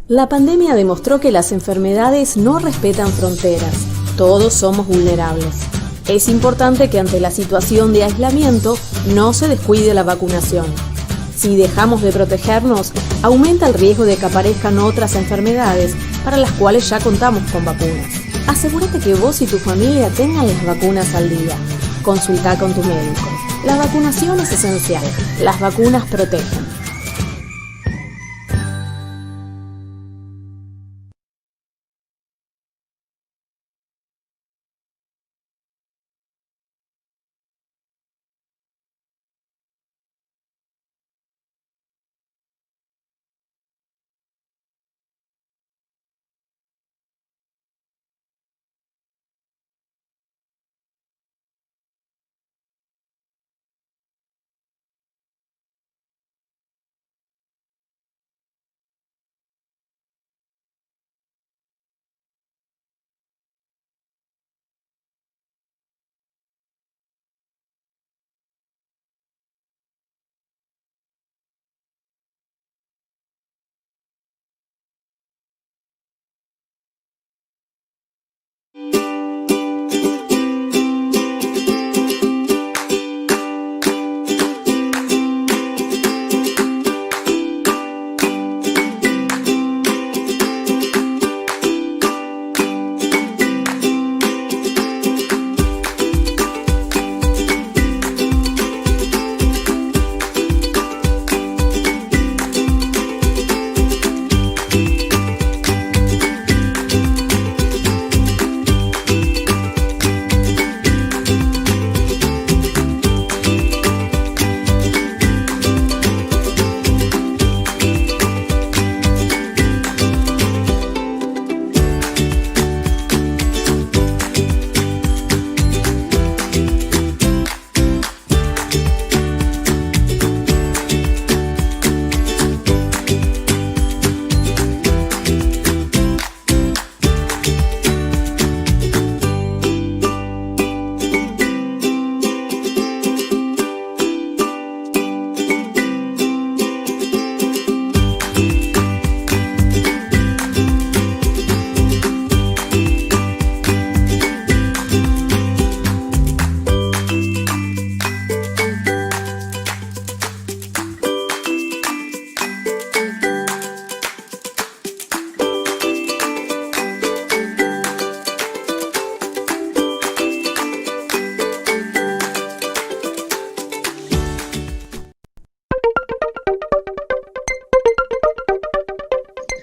La pandemia demostró que las enfermedades no respetan fronteras. Todos somos vulnerables. Es importante que ante la situación de aislamiento no se descuide la vacunación. Si dejamos de protegernos, aumenta el riesgo de que aparezcan otras enfermedades para las cuales ya contamos con vacunas. Asegúrate que vos y tu familia tengan las vacunas al día. Consulta con tu médico. La vacunación es esencial. Las vacunas protegen.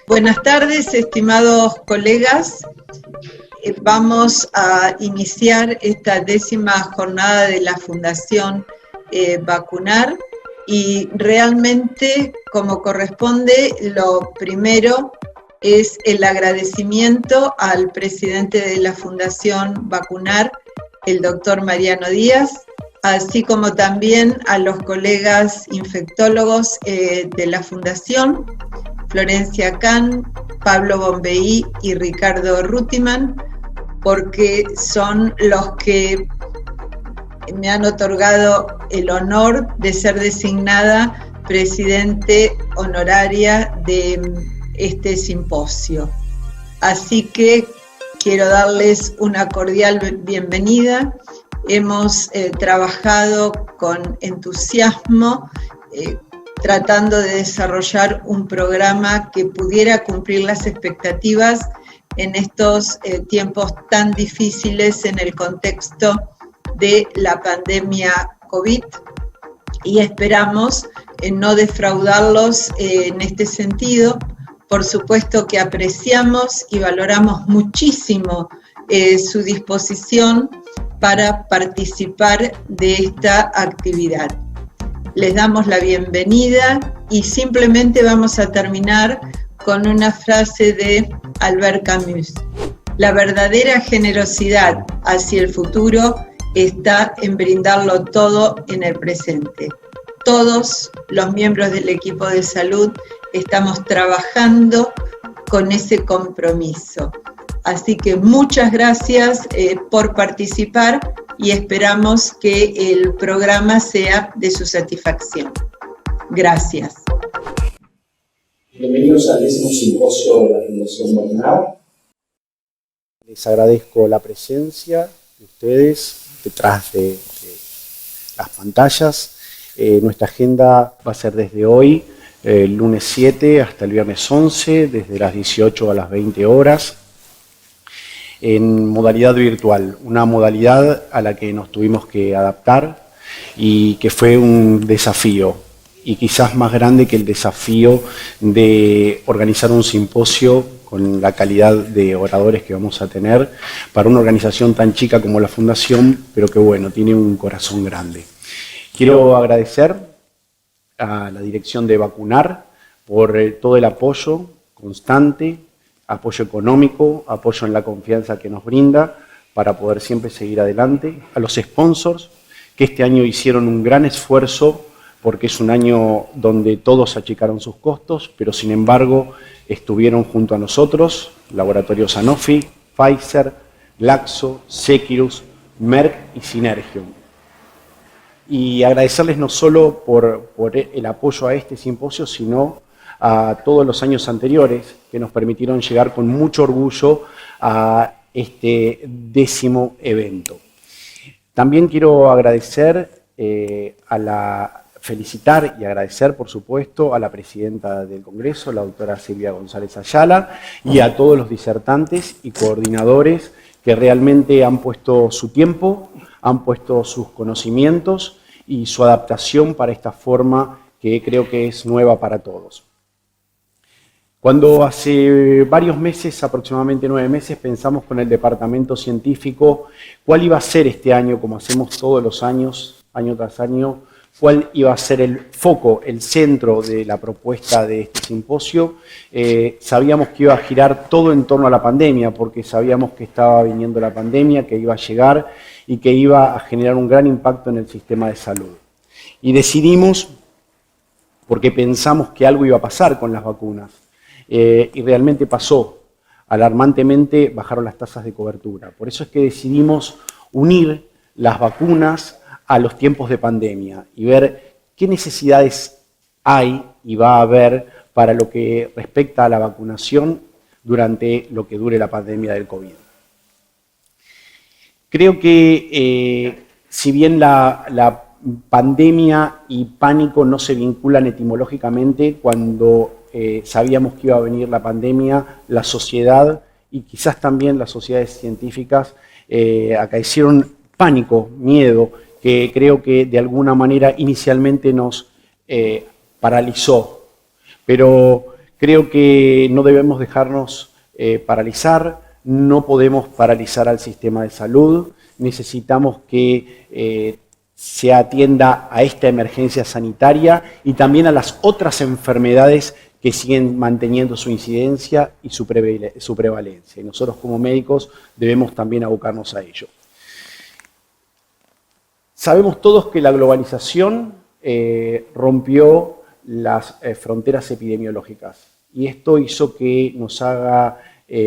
Buenas tardes, estimados colegas. Vamos a iniciar esta 10ª jornada de la Fundación Vacunar y realmente, como corresponde, lo primero es el agradecimiento al presidente de la Fundación Vacunar, el doctor Mariano Díaz, así como también a los colegas infectólogos de la Fundación, Florencia Can, Pablo Bombeí y Ricardo Rutiman, porque son los que me han otorgado el honor de ser designada presidente honoraria de este simposio. Así que quiero darles una cordial bienvenida. Hemos trabajado con entusiasmo, tratando de desarrollar un programa que pudiera cumplir las expectativas en estos tiempos tan difíciles en el contexto de la pandemia COVID, y esperamos no defraudarlos en este sentido. Por supuesto que apreciamos y valoramos muchísimo su disposición para participar de esta actividad. Les damos la bienvenida y simplemente vamos a terminar con una frase de Albert Camus. La verdadera generosidad hacia el futuro está en brindarlo todo en el presente. Todos los miembros del equipo de salud estamos trabajando con ese compromiso. Así que muchas gracias por participar y esperamos que el programa sea de su satisfacción. Gracias. Bienvenidos al 10º simposio de la Fundación Vacunar. Les agradezco la presencia de ustedes detrás de las pantallas. Nuestra agenda va a ser desde hoy, el lunes 7 hasta el viernes 11, desde las 18 a las 20 horas, en modalidad virtual, una modalidad a la que nos tuvimos que adaptar y que fue un desafío, y quizás más grande que el desafío de organizar un simposio con la calidad de oradores que vamos a tener para una organización tan chica como la Fundación, pero que bueno, tiene un corazón grande. Quiero agradecer a la dirección de Vacunar por todo el apoyo constante, apoyo económico, apoyo en la confianza que nos brinda para poder siempre seguir adelante, a los sponsors que este año hicieron un gran esfuerzo porque es un año donde todos achicaron sus costos, pero sin embargo estuvieron junto a nosotros, Laboratorio Sanofi, Pfizer, Glaxo, Seqirus, Merck y Synergium. Y agradecerles no solo por el apoyo a este simposio, sino a todos los años anteriores que nos permitieron llegar con mucho orgullo a este 10º evento. También quiero agradecer felicitar y agradecer, por supuesto, a la presidenta del Congreso, la doctora Silvia González Ayala, y a todos los disertantes y coordinadores que realmente han puesto su tiempo, han puesto sus conocimientos y su adaptación para esta forma que creo que es nueva para todos. Cuando hace varios meses, aproximadamente 9 meses, pensamos con el departamento científico cuál iba a ser este año, como hacemos todos los años, año tras año, cuál iba a ser el foco, el centro de la propuesta de este simposio. Sabíamos que iba a girar todo en torno a la pandemia, porque sabíamos que estaba viniendo la pandemia, que iba a llegar y que iba a generar un gran impacto en el sistema de salud. Y decidimos, porque pensamos que algo iba a pasar con las vacunas, y realmente pasó. Alarmantemente bajaron las tasas de cobertura. Por eso es que decidimos unir las vacunas a los tiempos de pandemia y ver qué necesidades hay y va a haber para lo que respecta a la vacunación durante lo que dure la pandemia del COVID. Creo que si bien la pandemia y pánico no se vinculan etimológicamente, cuando sabíamos que iba a venir la pandemia, la sociedad y quizás también las sociedades científicas acaecieron pánico, miedo, que creo que de alguna manera inicialmente nos paralizó. Pero creo que no debemos dejarnos paralizar, no podemos paralizar al sistema de salud, necesitamos que se atienda a esta emergencia sanitaria y también a las otras enfermedades que siguen manteniendo su incidencia y su prevalencia. Y nosotros como médicos debemos también abocarnos a ello. Sabemos todos que la globalización rompió las fronteras epidemiológicas y esto hizo que nos haga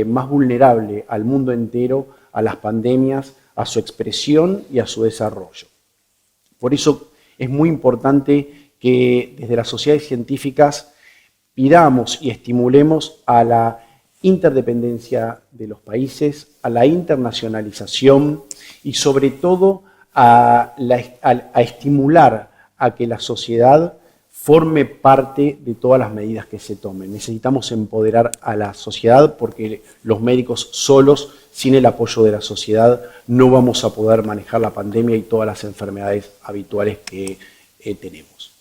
más vulnerable al mundo entero, a las pandemias, a su expresión y a su desarrollo. Por eso es muy importante que desde las sociedades científicas pidamos y estimulemos a la interdependencia de los países, a la internacionalización y sobre todo a estimular a que la sociedad forme parte de todas las medidas que se tomen. Necesitamos empoderar a la sociedad porque los médicos solos, sin el apoyo de la sociedad, no vamos a poder manejar la pandemia y todas las enfermedades habituales que tenemos.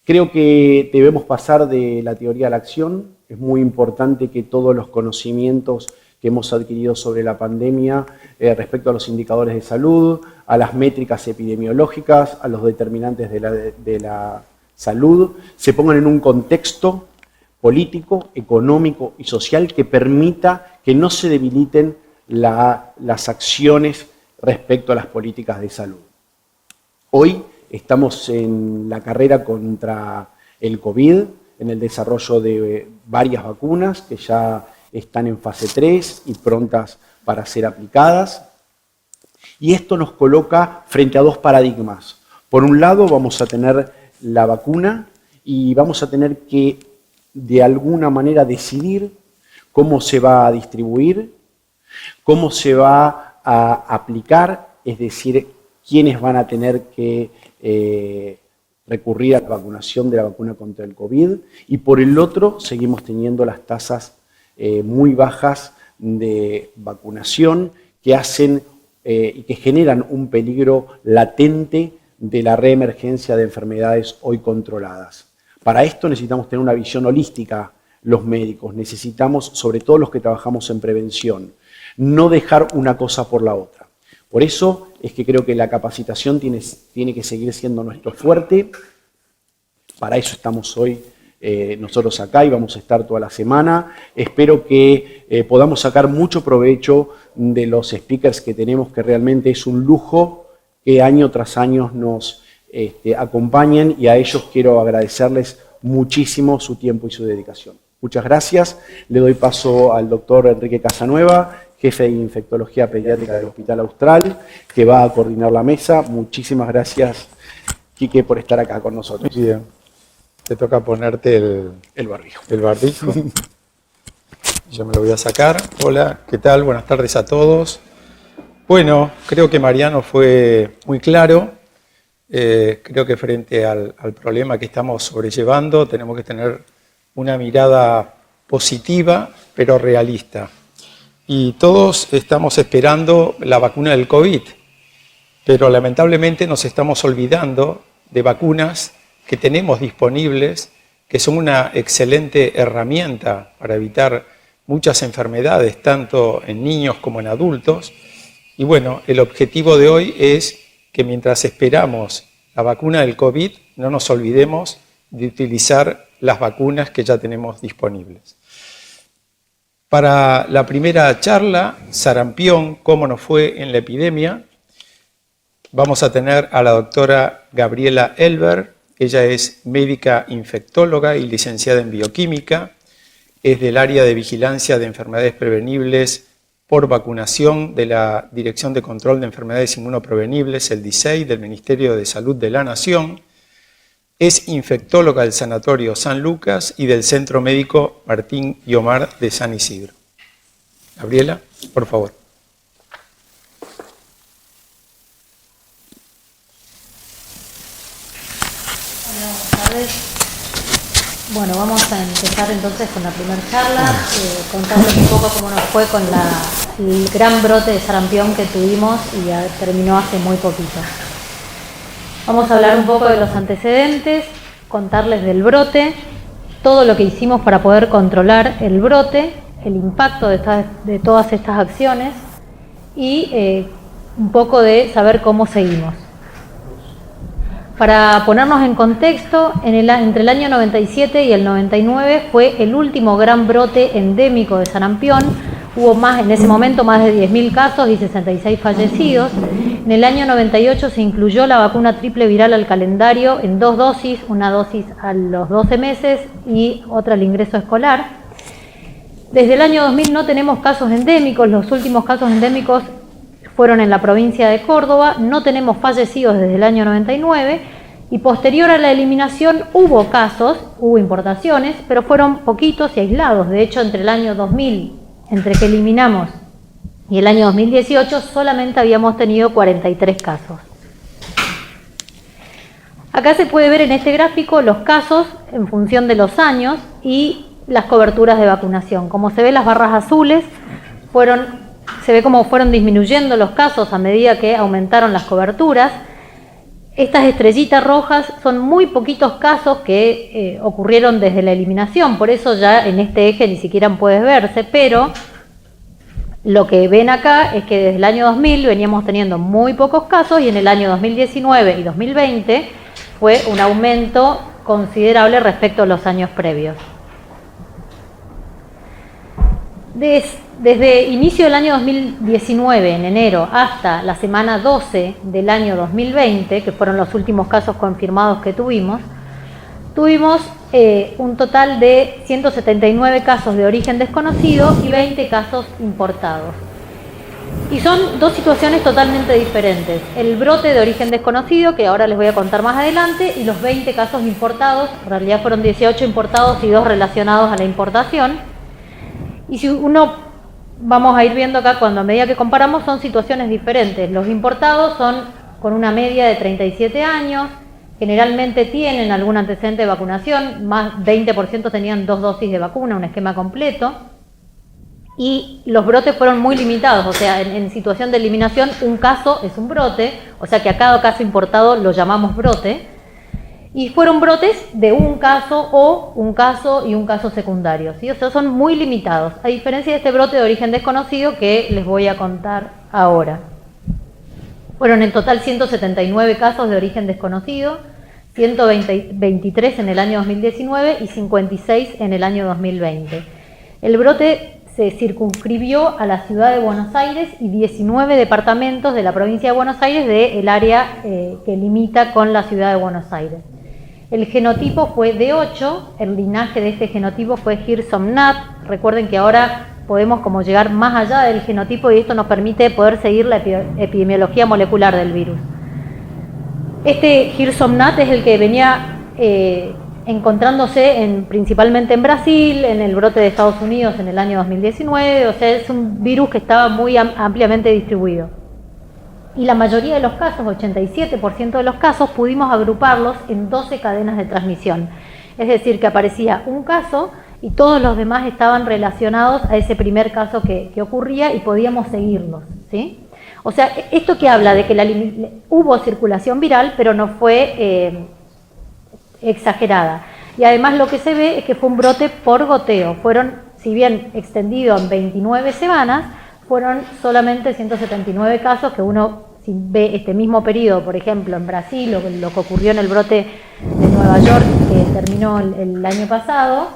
Creo que debemos pasar de la teoría a la acción. Es muy importante que todos los conocimientos que hemos adquirido sobre la pandemia respecto a los indicadores de salud, a las métricas epidemiológicas, a los determinantes de la salud, se pongan en un contexto político, económico y social que permita que no se debiliten las acciones respecto a las políticas de salud. Hoy estamos en la carrera contra el COVID, en el desarrollo de varias vacunas que ya están en fase 3 y prontas para ser aplicadas. Y esto nos coloca frente a dos paradigmas. Por un lado vamos a tener la vacuna y vamos a tener que de alguna manera decidir cómo se va a distribuir, cómo se va a aplicar, es decir, quiénes van a tener que recurrir a la vacunación de la vacuna contra el COVID, y por el otro seguimos teniendo las tasas muy bajas de vacunación que hacen y que generan un peligro latente de la reemergencia de enfermedades hoy controladas. Para esto necesitamos tener una visión holística los médicos, necesitamos, sobre todo los que trabajamos en prevención, no dejar una cosa por la otra. Por eso es que creo que la capacitación tiene que seguir siendo nuestro fuerte. Para eso estamos hoy nosotros acá y vamos a estar toda la semana. Espero que podamos sacar mucho provecho de los speakers que tenemos, que realmente es un lujo que año tras año nos acompañen, y a ellos quiero agradecerles muchísimo su tiempo y su dedicación. Muchas gracias. Le doy paso al doctor Enrique Casanueva, jefe de infectología pediátrica del Hospital Austral, que va a coordinar la mesa. Muchísimas gracias, Quique, por estar acá con nosotros. Bien. Te toca ponerte el barbijo. El barbijo. Yo me lo voy a sacar. Hola, ¿qué tal? Buenas tardes a todos. Bueno, creo que Mariano fue muy claro. Creo que frente al problema que estamos sobrellevando tenemos que tener una mirada positiva, pero realista. Y todos estamos esperando la vacuna del COVID, pero lamentablemente nos estamos olvidando de vacunas que tenemos disponibles, que son una excelente herramienta para evitar muchas enfermedades, tanto en niños como en adultos. Y bueno, el objetivo de hoy es que mientras esperamos la vacuna del COVID, no nos olvidemos de utilizar las vacunas que ya tenemos disponibles. Para la primera charla, sarampión, cómo nos fue en la epidemia, vamos a tener a la doctora Gabriela Elber. Ella es médica infectóloga y licenciada en bioquímica, es del área de vigilancia de enfermedades prevenibles por vacunación de la Dirección de Control de Enfermedades Inmunoprevenibles, el DICEI, del Ministerio de Salud de la Nación. Es infectóloga del Sanatorio San Lucas y del Centro Médico Martín y Omar de San Isidro. Gabriela, por favor. Buenas tardes. Bueno, vamos a empezar entonces con la primera charla, contarles un poco cómo nos fue con el gran brote de sarampión que tuvimos y ya terminó hace muy poquito. Vamos a hablar un poco de los antecedentes, contarles del brote, todo lo que hicimos para poder controlar el brote, el impacto de todas estas acciones y un poco de saber cómo seguimos. Para ponernos en contexto, entre el año 97 y el 99 fue el último gran brote endémico de sarampión. Hubo en ese momento más de 10.000 casos y 66 fallecidos. En el año 98 se incluyó la vacuna triple viral al calendario en 2 dosis, una dosis a los 12 meses y otra al ingreso escolar. Desde el año 2000 no tenemos casos endémicos, los últimos casos endémicos fueron en la provincia de Córdoba, no tenemos fallecidos desde el año 99 y posterior a la eliminación hubo casos, hubo importaciones, pero fueron poquitos y aislados. De hecho, entre el año 2000, entre que eliminamos, y el año 2018 solamente habíamos tenido 43 casos. Acá se puede ver en este gráfico los casos en función de los años y las coberturas de vacunación. Como se ve, las barras azules se ve cómo fueron disminuyendo los casos a medida que aumentaron las coberturas. Estas estrellitas rojas son muy poquitos casos que ocurrieron desde la eliminación, por eso ya en este eje ni siquiera puede verse, pero lo que ven acá es que desde el año 2000 veníamos teniendo muy pocos casos y en el año 2019 y 2020 fue un aumento considerable respecto a los años previos. Desde inicio del año 2019, en enero, hasta la semana 12 del año 2020, que fueron los últimos casos confirmados que tuvimos un total de 179 casos de origen desconocido y 20 casos importados. Y son dos situaciones totalmente diferentes. El brote de origen desconocido, que ahora les voy a contar más adelante, y los 20 casos importados, en realidad fueron 18 importados y 2 relacionados a la importación. Y si uno, vamos a ir viendo acá, cuando a medida que comparamos, son situaciones diferentes. Los importados son con una media de 37 años, generalmente tienen algún antecedente de vacunación, más 20% tenían 2 dosis de vacuna, un esquema completo. Y los brotes fueron muy limitados, o sea, en situación de eliminación un caso es un brote, o sea que a cada caso importado lo llamamos brote, y fueron brotes de un caso o un caso y un caso secundario, ¿sí? O sea, son muy limitados, a diferencia de este brote de origen desconocido que les voy a contar ahora. Fueron en total 179 casos de origen desconocido, 123 en el año 2019 y 56 en el año 2020. El brote se circunscribió a la ciudad de Buenos Aires y 19 departamentos de la provincia de Buenos Aires del área que limita con la ciudad de Buenos Aires. El genotipo fue D8, el linaje de este genotipo fue Hirschsprung. Recuerden que ahora podemos como llegar más allá del genotipo y esto nos permite poder seguir la epidemiología molecular del virus. Este Hirschsprung es el que venía encontrándose principalmente en Brasil, en el brote de Estados Unidos en el año 2019, o sea, es un virus que estaba muy ampliamente distribuido. Y la mayoría de los casos, 87% de los casos, pudimos agruparlos en 12 cadenas de transmisión. Es decir, que aparecía un caso y todos los demás estaban relacionados a ese primer caso que ocurría y podíamos seguirlos, ¿sí? O sea, esto que habla de que hubo circulación viral, pero no fue exagerada. Y además lo que se ve es que fue un brote por goteo. Fueron, si bien extendido en 29 semanas, fueron solamente 179 casos que uno, si ve este mismo periodo, por ejemplo, en Brasil, o lo que ocurrió en el brote de Nueva York, que terminó el año pasado,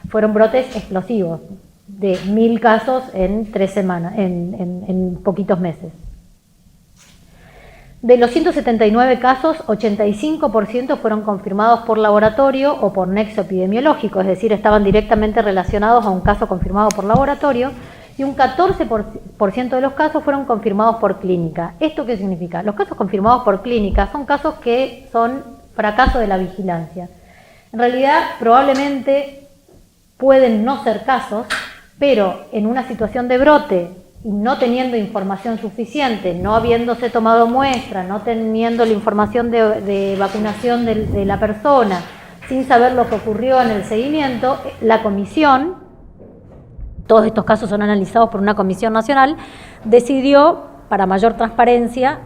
fueron brotes explosivos, de 1000 casos en 3 semanas, en poquitos meses. De los 179 casos, 85% fueron confirmados por laboratorio o por nexo epidemiológico, es decir, estaban directamente relacionados a un caso confirmado por laboratorio, y un 14% de los casos fueron confirmados por clínica. ¿Esto qué significa? Los casos confirmados por clínica son casos que son fracaso de la vigilancia. En realidad, probablemente pueden no ser casos, pero en una situación de brote, y no teniendo información suficiente, no habiéndose tomado muestra, no teniendo la información de vacunación de la persona, sin saber lo que ocurrió en el seguimiento, la comisión, todos estos casos son analizados por una comisión nacional, decidió, para mayor transparencia,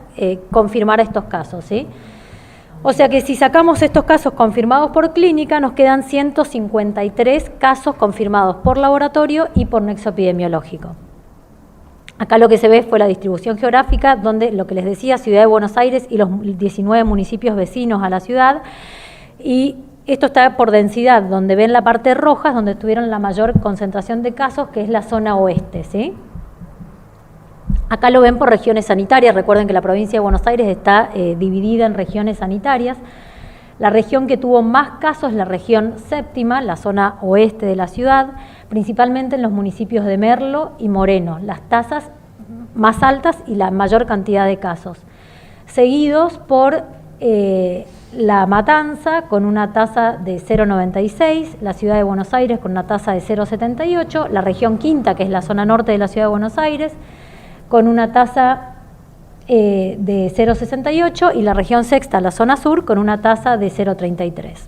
confirmar estos casos, ¿sí? O sea que si sacamos estos casos confirmados por clínica, nos quedan 153 casos confirmados por laboratorio y por nexo epidemiológico. Acá lo que se ve fue la distribución geográfica, donde lo que les decía, Ciudad de Buenos Aires y los 19 municipios vecinos a la ciudad, y esto está por densidad, donde ven la parte roja, es donde tuvieron la mayor concentración de casos, que es la zona oeste, ¿sí? Acá lo ven por regiones sanitarias, recuerden que la provincia de Buenos Aires está dividida en regiones sanitarias. La región que tuvo más casos es la región séptima, la zona oeste de la ciudad, principalmente en los municipios de Merlo y Moreno, las tasas más altas y la mayor cantidad de casos, seguidos por La Matanza con una tasa de 0,96, la ciudad de Buenos Aires con una tasa de 0,78, la región quinta, que es la zona norte de la ciudad de Buenos Aires, con una tasa de 0,68 y la región sexta, la zona sur, con una tasa de 0,33.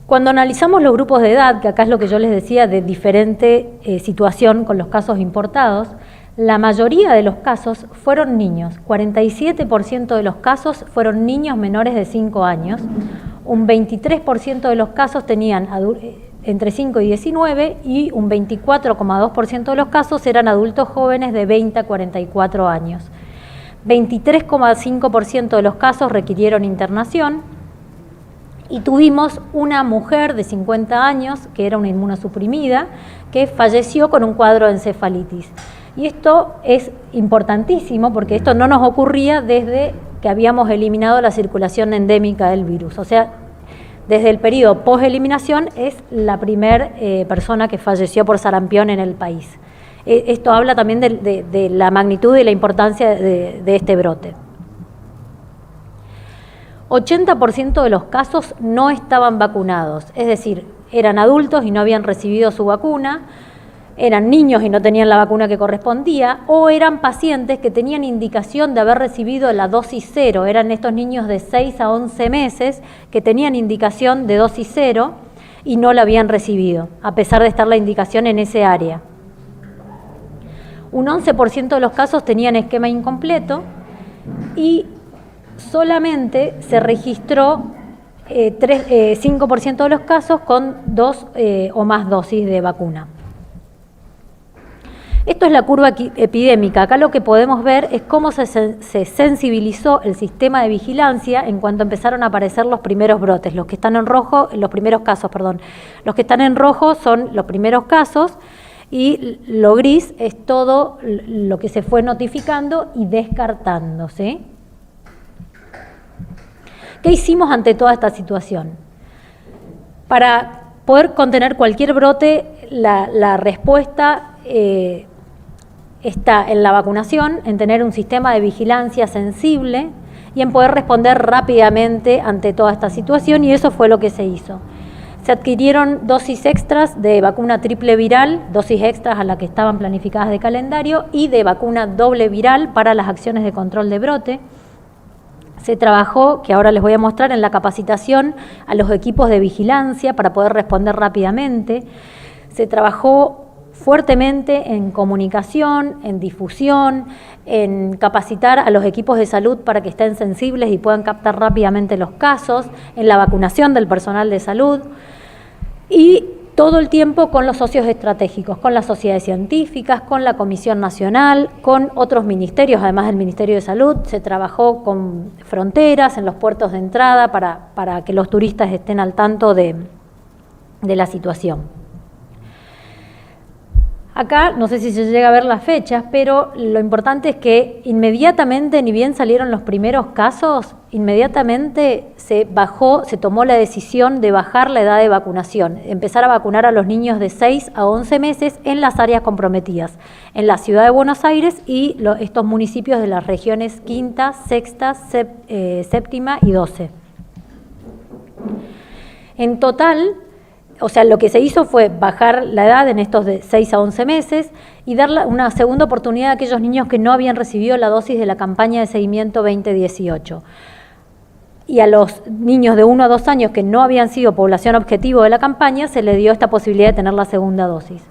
Cuando analizamos los grupos de edad, que acá es lo que yo les decía de diferente situación con los casos importados, la mayoría de los casos fueron niños, 47% de los casos fueron niños menores de 5 años, un 23% de los casos tenían entre 5 y 19 y un 24,2% de los casos eran adultos jóvenes de 20 a 44 años. 23,5% de los casos requirieron internación y tuvimos una mujer de 50 años, que era una inmunosuprimida, que falleció con un cuadro de encefalitis. Y esto es importantísimo porque esto no nos ocurría desde que habíamos eliminado la circulación endémica del virus. O sea, desde el periodo post-eliminación es la primera persona que falleció por sarampión en el país. Esto habla también de la magnitud y la importancia de este brote. 80% de los casos no estaban vacunados, es decir, eran adultos y no habían recibido su vacuna, eran niños y no tenían la vacuna que correspondía, o eran pacientes que tenían indicación de haber recibido la dosis 0, eran estos niños de 6 a 11 meses que tenían indicación de dosis 0 y no la habían recibido, a pesar de estar la indicación en ese área. Un 11% de los casos tenían esquema incompleto y solamente se registró 5% de los casos con 2 o más dosis de vacuna. Esto es la curva epidémica. Acá lo que podemos ver es cómo se sensibilizó el sistema de vigilancia en cuanto empezaron a aparecer los primeros brotes. Los que están en rojo, los primeros casos, perdón. Los que están en rojo son los primeros casos y lo gris es todo lo que se fue notificando y descartando, ¿sí? ¿Qué hicimos ante toda esta situación? Para poder contener cualquier brote, la respuesta está en la vacunación, en tener un sistema de vigilancia sensible y en poder responder rápidamente ante toda esta situación, y eso fue lo que se hizo. Se adquirieron dosis extras de vacuna triple viral, dosis extras a las que estaban planificadas de calendario, y de vacuna doble viral para las acciones de control de brote. Se trabajó, que ahora les voy a mostrar, en la capacitación a los equipos de vigilancia para poder responder rápidamente. Se trabajó fuertemente en comunicación, en difusión, en capacitar a los equipos de salud para que estén sensibles y puedan captar rápidamente los casos, en la vacunación del personal de salud y todo el tiempo con los socios estratégicos, con las sociedades científicas, con la Comisión Nacional, con otros ministerios, además del Ministerio de Salud. Se trabajó con fronteras, en los puertos de entrada, para que los turistas estén al tanto de la situación. Acá, no sé si se llega a ver las fechas, pero lo importante es que inmediatamente, ni bien salieron los primeros casos, inmediatamente se tomó la decisión de bajar la edad de vacunación, empezar a vacunar a los niños de 6 a 11 meses en las áreas comprometidas, en la ciudad de Buenos Aires y estos municipios de las regiones quinta, sexta, séptima y 12. En total, o sea, lo que se hizo fue bajar la edad en estos de 6 a 11 meses y dar una segunda oportunidad a aquellos niños que no habían recibido la dosis de la campaña de seguimiento 2018. Y a los niños de 1 a 2 años que no habían sido población objetivo de la campaña, se les dio esta posibilidad de tener la segunda dosis.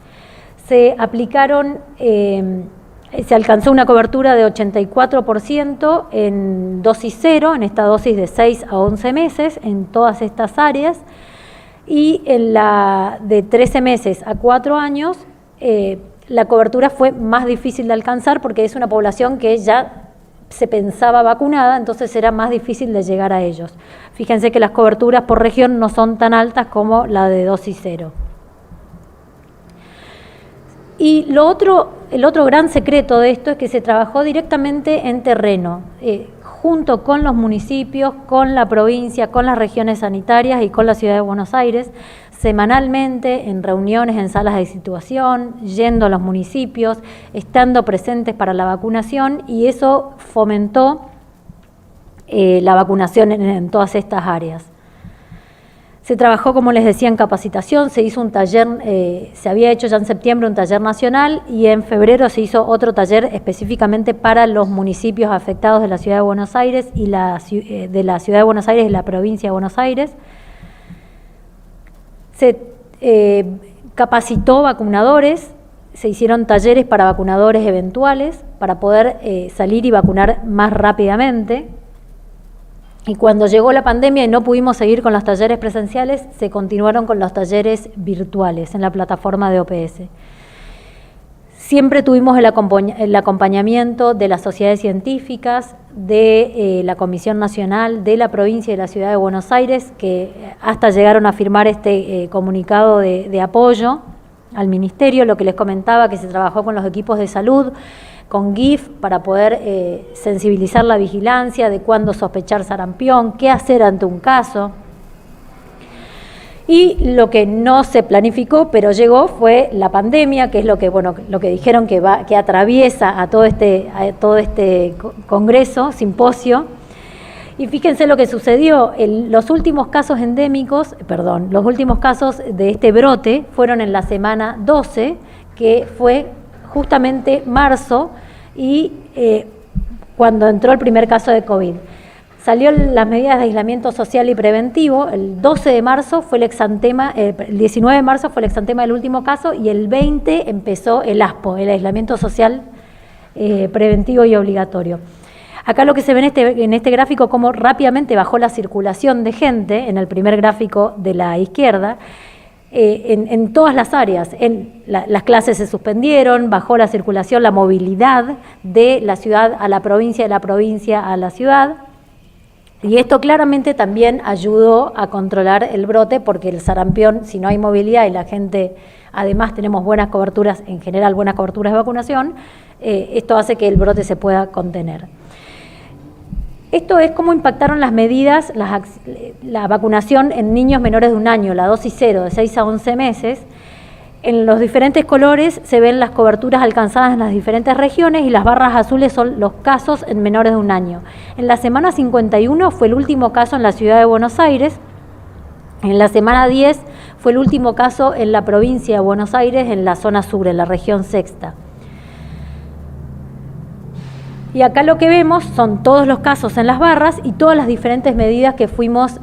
Se aplicaron, se alcanzó una cobertura de 84% en dosis 0, en esta dosis de 6 a 11 meses, en todas estas áreas. Y en la de 13 meses a 4 años, la cobertura fue más difícil de alcanzar porque es una población que ya se pensaba vacunada, entonces era más difícil de llegar a ellos. Fíjense que las coberturas por región no son tan altas como la de dosis 0. Y el otro gran secreto de esto es que se trabajó directamente en terreno, junto con los municipios, con la provincia, con las regiones sanitarias y con la ciudad de Buenos Aires, semanalmente en reuniones, en salas de situación, yendo a los municipios, estando presentes para la vacunación, y eso fomentó la vacunación en todas estas áreas. Se trabajó, como les decía, en capacitación, se hizo un taller, se había hecho ya en septiembre un taller nacional y en febrero se hizo otro taller específicamente para los municipios afectados de la Ciudad de Buenos Aires y de la Ciudad de Buenos Aires y la provincia de Buenos Aires. Se capacitó vacunadores, se hicieron talleres para vacunadores eventuales para poder salir y vacunar más rápidamente. Y cuando llegó la pandemia y no pudimos seguir con los talleres presenciales, se continuaron con los talleres virtuales en la plataforma de OPS. Siempre tuvimos el acompañamiento de las sociedades científicas, de la Comisión Nacional, de la provincia y de la Ciudad de Buenos Aires, que hasta llegaron a firmar este comunicado de apoyo al Ministerio. Lo que les comentaba, que se trabajó con los equipos de salud, con GIF, para poder sensibilizar la vigilancia de cuándo sospechar sarampión, qué hacer ante un caso. Y lo que no se planificó, pero llegó, fue la pandemia, que es lo que dijeron que atraviesa a todo este congreso, simposio. Y fíjense lo que sucedió. Los últimos casos de este brote fueron en la semana 12, que fue justamente marzo, y cuando entró el primer caso de COVID. Salió las medidas de aislamiento social y preventivo, el 12 de marzo fue el exantema, el 19 de marzo fue el exantema del último caso, y el 20 empezó el ASPO, el aislamiento social preventivo y obligatorio. Acá lo que se ve en este gráfico, cómo rápidamente bajó la circulación de gente, en el primer gráfico de la izquierda, en todas las áreas. Las clases se suspendieron, bajó la circulación, la movilidad de la ciudad a la provincia, de la provincia a la ciudad. Y esto claramente también ayudó a controlar el brote, porque el sarampión, si no hay movilidad y la gente, además tenemos buenas coberturas, en general buenas coberturas de vacunación, esto hace que el brote se pueda contener. Esto es cómo impactaron las medidas, la vacunación en niños menores de 1 año, la dosis 0, de 6 a 11 meses. En los diferentes colores se ven las coberturas alcanzadas en las diferentes regiones, y las barras azules son los casos en menores de 1 año. En la semana 51 fue el último caso en la ciudad de Buenos Aires. En la semana 10 fue el último caso en la provincia de Buenos Aires, en la zona sur, en la región sexta. Y acá lo que vemos son todos los casos en las barras y todas las diferentes medidas que fuimos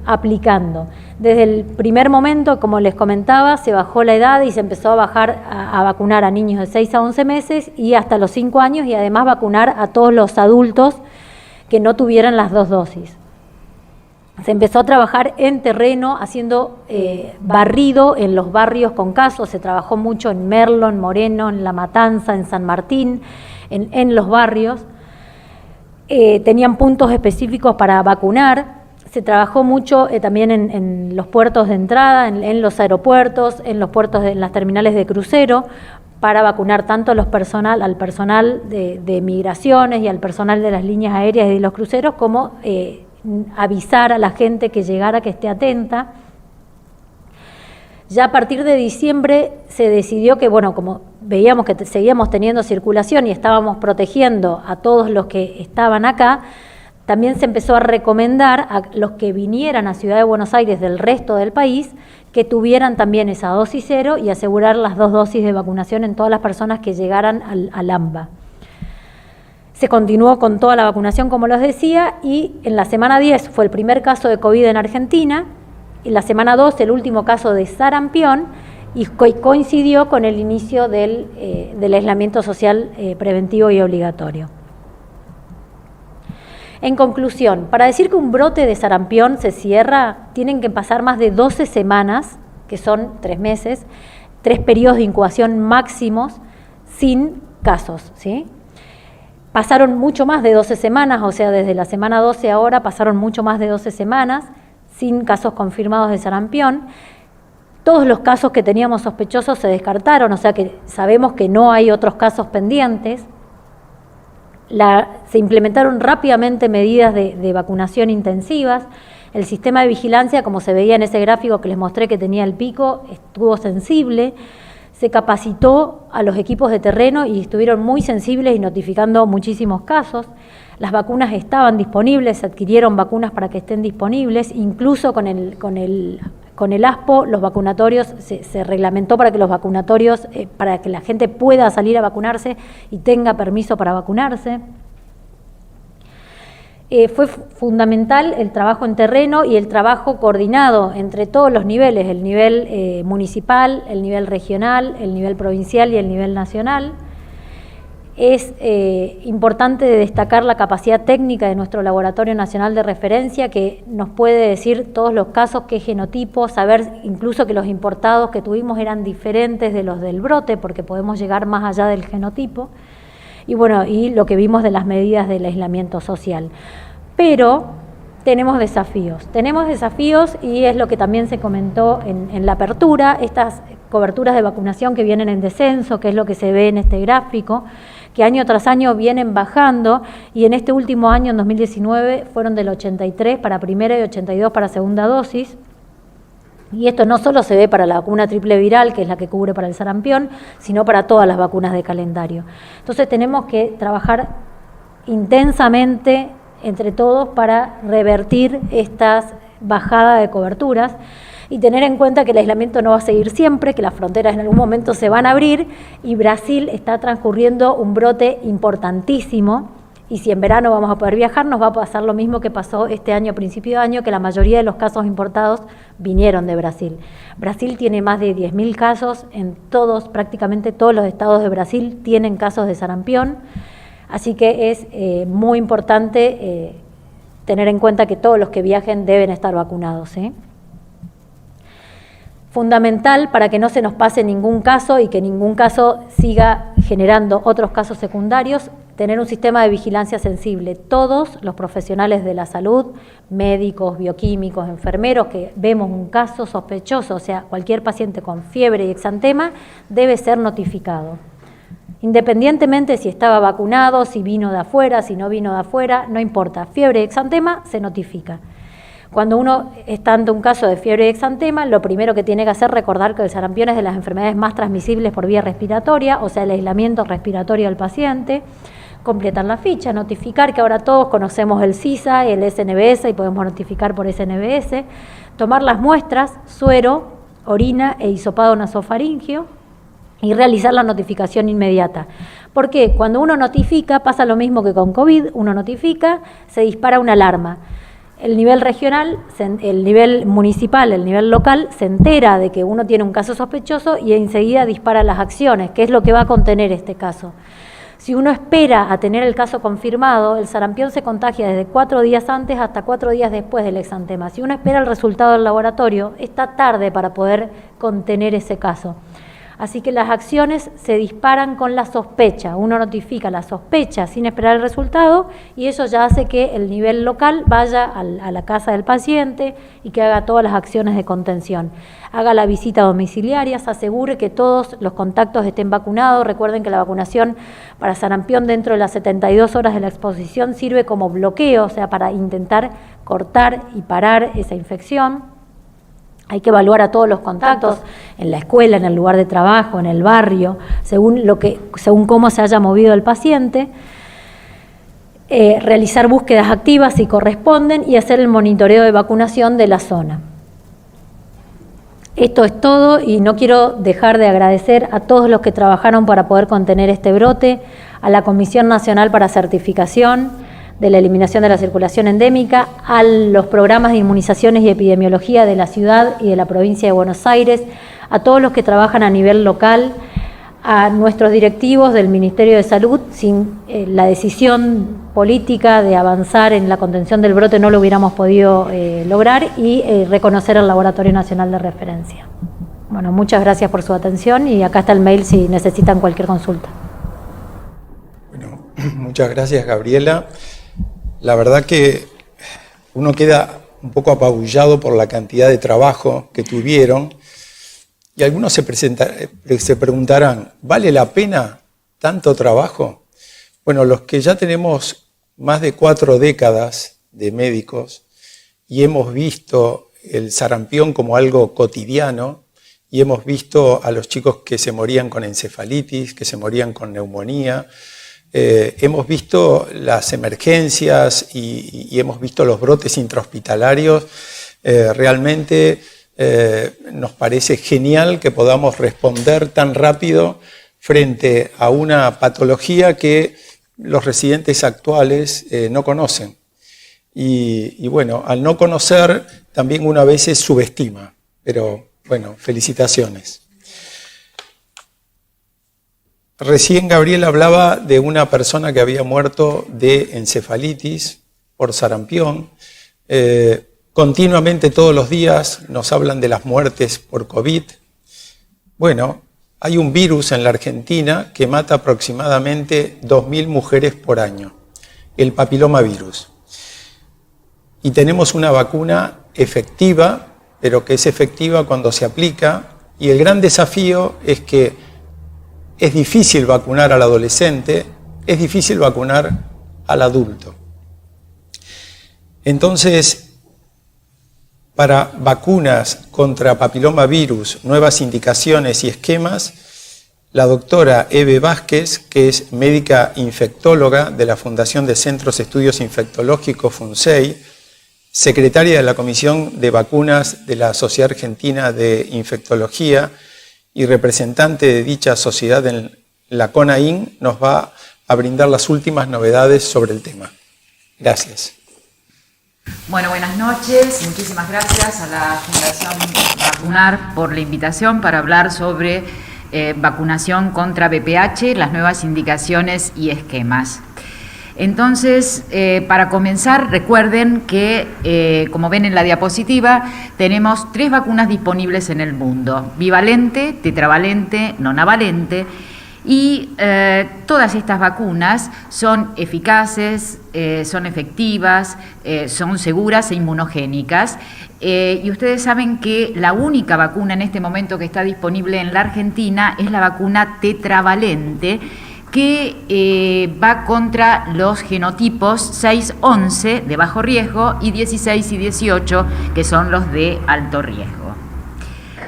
aplicando. Desde el primer momento, como les comentaba, se bajó la edad y se empezó a vacunar a niños de 6 a 11 meses y hasta los 5 años, y además vacunar a todos los adultos que no tuvieran las 2 dosis. Se empezó a trabajar en terreno, haciendo barrido en los barrios con casos. Se trabajó mucho en Merlo, en Moreno, en La Matanza, en San Martín, en los barrios. Tenían puntos específicos para vacunar. Se trabajó mucho también en los puertos de entrada, en los aeropuertos, en los puertos, en las terminales de crucero, para vacunar tanto al personal de migraciones y al personal de las líneas aéreas y de los cruceros, como avisar a la gente que llegara, que esté atenta. Ya a partir de diciembre se decidió que, bueno, como veíamos que seguíamos teniendo circulación y estábamos protegiendo a todos los que estaban acá, también se empezó a recomendar a los que vinieran a Ciudad de Buenos Aires del resto del país que tuvieran también esa dosis 0 y asegurar las 2 dosis de vacunación en todas las personas que llegaran al AMBA. Se continuó con toda la vacunación, como les decía, y en la semana 10 fue el primer caso de COVID en Argentina, en la semana 2 el último caso de sarampión, y coincidió con el inicio del aislamiento social preventivo y obligatorio. En conclusión, para decir que un brote de sarampión se cierra, tienen que pasar más de 12 semanas, que son 3 meses, 3 periodos de incubación máximos, sin casos, ¿sí? Pasaron mucho más de 12 semanas, o sea, desde la semana 12 ahora pasaron mucho más de 12 semanas, sin casos confirmados de sarampión. Todos los casos que teníamos sospechosos se descartaron, o sea que sabemos que no hay otros casos pendientes. Se implementaron rápidamente medidas de vacunación intensivas. El sistema de vigilancia, como se veía en ese gráfico que les mostré que tenía el pico, estuvo sensible. Se capacitó a los equipos de terreno y estuvieron muy sensibles y notificando muchísimos casos. Las vacunas estaban disponibles, se adquirieron vacunas para que estén disponibles, incluso con el ASPO, los vacunatorios, se reglamentó para que los vacunatorios, para que la gente pueda salir a vacunarse y tenga permiso para vacunarse. Fue fundamental el trabajo en terreno y el trabajo coordinado entre todos los niveles, el nivel municipal, el nivel regional, el nivel provincial y el nivel nacional. Es importante destacar la capacidad técnica de nuestro Laboratorio Nacional de Referencia, que nos puede decir todos los casos, qué genotipo, saber incluso que los importados que tuvimos eran diferentes de los del brote, porque podemos llegar más allá del genotipo. Y bueno, y lo que vimos de las medidas del aislamiento social. Pero tenemos desafíos y es lo que también se comentó en la apertura, estas coberturas de vacunación que vienen en descenso, que es lo que se ve en este gráfico, que año tras año vienen bajando, y en este último año, en 2019, fueron del 83 para primera y 82 para segunda dosis. Y esto no solo se ve para la vacuna triple viral, que es la que cubre para el sarampión, sino para todas las vacunas de calendario. Entonces tenemos que trabajar intensamente entre todos para revertir estas bajadas de coberturas y tener en cuenta que el aislamiento no va a seguir siempre, que las fronteras en algún momento se van a abrir y Brasil está transcurriendo un brote importantísimo. Y si en verano vamos a poder viajar, nos va a pasar lo mismo que pasó este año, a principio de año, que la mayoría de los casos importados vinieron de Brasil. Brasil tiene más de 10.000 casos, en todos, prácticamente todos los estados de Brasil tienen casos de sarampión, así que es muy importante tener en cuenta que todos los que viajen deben estar vacunados, ¿sí? Fundamental para que no se nos pase ningún caso y que ningún caso siga generando otros casos secundarios, tener un sistema de vigilancia sensible. Todos los profesionales de la salud, médicos, bioquímicos, enfermeros, que vemos un caso sospechoso, o sea, cualquier paciente con fiebre y exantema, debe ser notificado. Independientemente si estaba vacunado, si vino de afuera, si no vino de afuera, no importa. Fiebre y exantema se notifica. Cuando uno está ante un caso de fiebre y exantema, lo primero que tiene que hacer es recordar que el sarampión es de las enfermedades más transmisibles por vía respiratoria, o sea, el aislamiento respiratorio del paciente, completar la ficha, notificar que ahora todos conocemos el SISA y el SNBS y podemos notificar por SNBS, tomar las muestras, suero, orina e hisopado nasofaríngeo y realizar la notificación inmediata. Porque cuando uno notifica, pasa lo mismo que con COVID, uno notifica, se dispara una alarma. El nivel regional, el nivel municipal, el nivel local, se entera de que uno tiene un caso sospechoso y enseguida dispara las acciones, que es lo que va a contener este caso. Si uno espera a tener el caso confirmado, el sarampión se contagia desde 4 días antes hasta 4 días después del exantema. Si uno espera el resultado del laboratorio, está tarde para poder contener ese caso. Así que las acciones se disparan con la sospecha. Uno notifica la sospecha sin esperar el resultado y eso ya hace que el nivel local vaya a la casa del paciente y que haga todas las acciones de contención. Haga la visita domiciliaria, se asegure que todos los contactos estén vacunados. Recuerden que la vacunación para sarampión dentro de las 72 horas de la exposición sirve como bloqueo, o sea, para intentar cortar y parar esa infección. Hay que evaluar a todos los contactos en la escuela, en el lugar de trabajo, en el barrio, según cómo se haya movido el paciente. Realizar búsquedas activas si corresponden y hacer el monitoreo de vacunación de la zona. Esto es todo y no quiero dejar de agradecer a todos los que trabajaron para poder contener este brote, a la Comisión Nacional para Certificación de la Eliminación de la Circulación Endémica, a los programas de inmunizaciones y epidemiología de la ciudad y de la provincia de Buenos Aires, a todos los que trabajan a nivel local, a nuestros directivos del Ministerio de Salud. Sin la decisión política de avanzar en la contención del brote no lo hubiéramos podido lograr, y reconocer al Laboratorio Nacional de Referencia. Bueno, muchas gracias por su atención y acá está el mail si necesitan cualquier consulta. Bueno, muchas gracias, Gabriela. La verdad que uno queda un poco apabullado por la cantidad de trabajo que tuvieron y algunos se preguntarán, ¿vale la pena tanto trabajo? Bueno, los que ya tenemos más de 4 décadas de médicos y hemos visto el sarampión como algo cotidiano y hemos visto a los chicos que se morían con encefalitis, que se morían con neumonía, hemos visto las emergencias y hemos visto los brotes intrahospitalarios. Realmente nos parece genial que podamos responder tan rápido frente a una patología que los residentes actuales no conocen. Y bueno, al no conocer también uno a veces subestima, pero bueno, felicitaciones. Recién Gabriel hablaba de una persona que había muerto de encefalitis por sarampión. Continuamente todos los días nos hablan de las muertes por COVID. Bueno, hay un virus en la Argentina que mata aproximadamente 2.000 mujeres por año, el papilomavirus. Y tenemos una vacuna efectiva, pero que es efectiva cuando se aplica. Y el gran desafío es que es difícil vacunar al adolescente, es difícil vacunar al adulto. Entonces, para vacunas contra papilomavirus, nuevas indicaciones y esquemas, la doctora Eve Vázquez, que es médica infectóloga de la Fundación de Centros de Estudios Infectológicos, FUNSEI, secretaria de la Comisión de Vacunas de la Sociedad Argentina de Infectología y representante de dicha sociedad en la CONAIN, nos va a brindar las últimas novedades sobre el tema. Gracias. Bueno, buenas noches. Muchísimas gracias a la Fundación Vacunar por la invitación para hablar sobre vacunación contra VPH, las nuevas indicaciones y esquemas. Entonces, para comenzar, recuerden que, como ven en la diapositiva, tenemos 3 vacunas disponibles en el mundo: bivalente, tetravalente, nonavalente. Y todas estas vacunas son eficaces, son efectivas, son seguras e inmunogénicas. Y ustedes saben que la única vacuna en este momento que está disponible en la Argentina es la vacuna tetravalente, que va contra los genotipos 6-11 de bajo riesgo y 16 y 18, que son los de alto riesgo.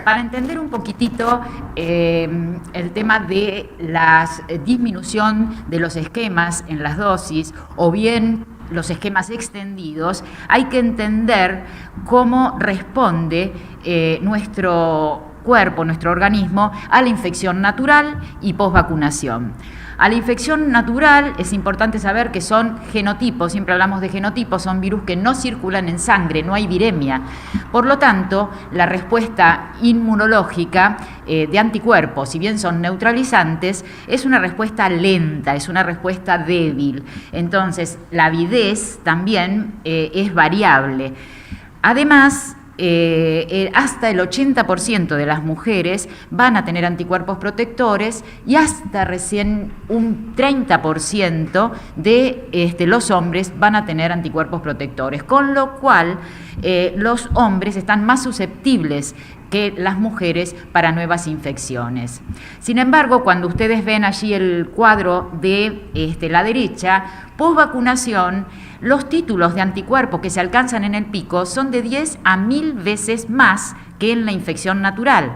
Para entender un poquitito el tema de la disminución de los esquemas en las dosis o bien los esquemas extendidos, hay que entender cómo responde nuestro cuerpo, nuestro organismo, a la infección natural y posvacunación. A la infección natural es importante saber que son genotipos, siempre hablamos de genotipos, son virus que no circulan en sangre, no hay viremia. Por lo tanto, la respuesta inmunológica de anticuerpos, si bien son neutralizantes, es una respuesta lenta, es una respuesta débil. Entonces, la avidez también es variable. Además, hasta el 80% de las mujeres van a tener anticuerpos protectores y hasta recién un 30% de los hombres van a tener anticuerpos protectores, con lo cual los hombres están más susceptibles que las mujeres para nuevas infecciones. Sin embargo, cuando ustedes ven allí el cuadro de la derecha, posvacunación, los títulos de anticuerpos que se alcanzan en el pico son de 10 a 1000 veces más que en la infección natural.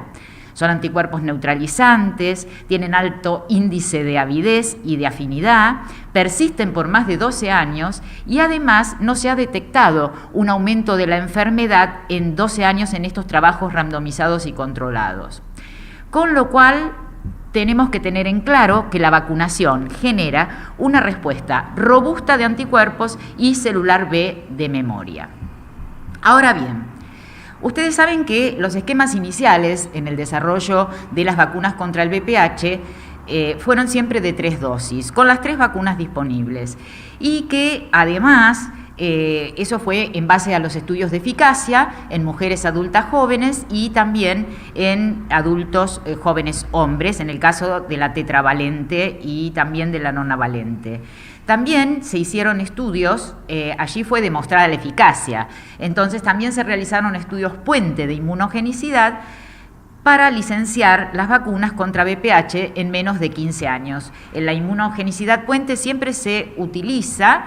Son anticuerpos neutralizantes, tienen alto índice de avidez y de afinidad, persisten por más de 12 años y además no se ha detectado un aumento de la enfermedad en 12 años en estos trabajos randomizados y controlados. Con lo cual, tenemos que tener en claro que la vacunación genera una respuesta robusta de anticuerpos y celular B de memoria. Ahora bien, ustedes saben que los esquemas iniciales en el desarrollo de las vacunas contra el VPH fueron siempre de 3 dosis, con las 3 vacunas disponibles, y que además eso fue en base a los estudios de eficacia en mujeres adultas jóvenes y también en adultos jóvenes hombres, en el caso de la tetravalente y también de la nonavalente. También se hicieron estudios, allí fue demostrada la eficacia, entonces también se realizaron estudios puente de inmunogenicidad para licenciar las vacunas contra VPH en menos de 15 años. En la inmunogenicidad puente siempre se utiliza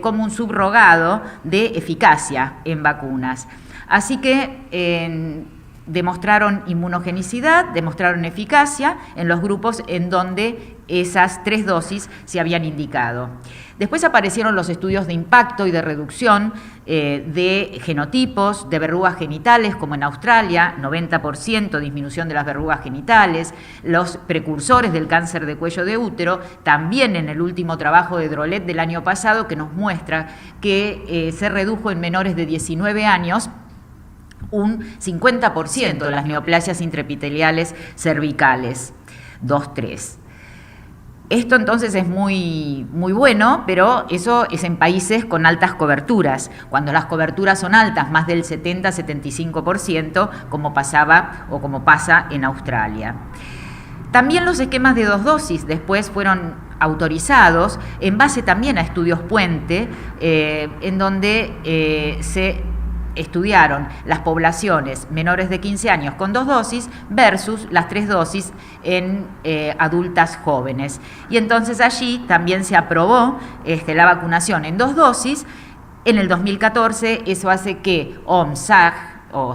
como un subrogado de eficacia en vacunas. Así que demostraron inmunogenicidad, demostraron eficacia en los grupos en donde esas 3 dosis se habían indicado. Después aparecieron los estudios de impacto y de reducción de genotipos, de verrugas genitales, como en Australia, 90% disminución de las verrugas genitales, los precursores del cáncer de cuello de útero, también en el último trabajo de Drolet del año pasado, que nos muestra que se redujo en menores de 19 años un 50% de las neoplasias intraepiteliales cervicales, 2-3. Esto entonces es muy bueno, pero eso es en países con altas coberturas. Cuando las coberturas son altas, más del 70-75%, como pasaba o como pasa en Australia. También los esquemas de 2 dosis después fueron autorizados en base también a estudios puente, en donde se estudiaron las poblaciones menores de 15 años con 2 dosis versus las 3 dosis en adultas jóvenes. Y entonces allí también se aprobó la vacunación en 2 dosis En el 2014 eso hace que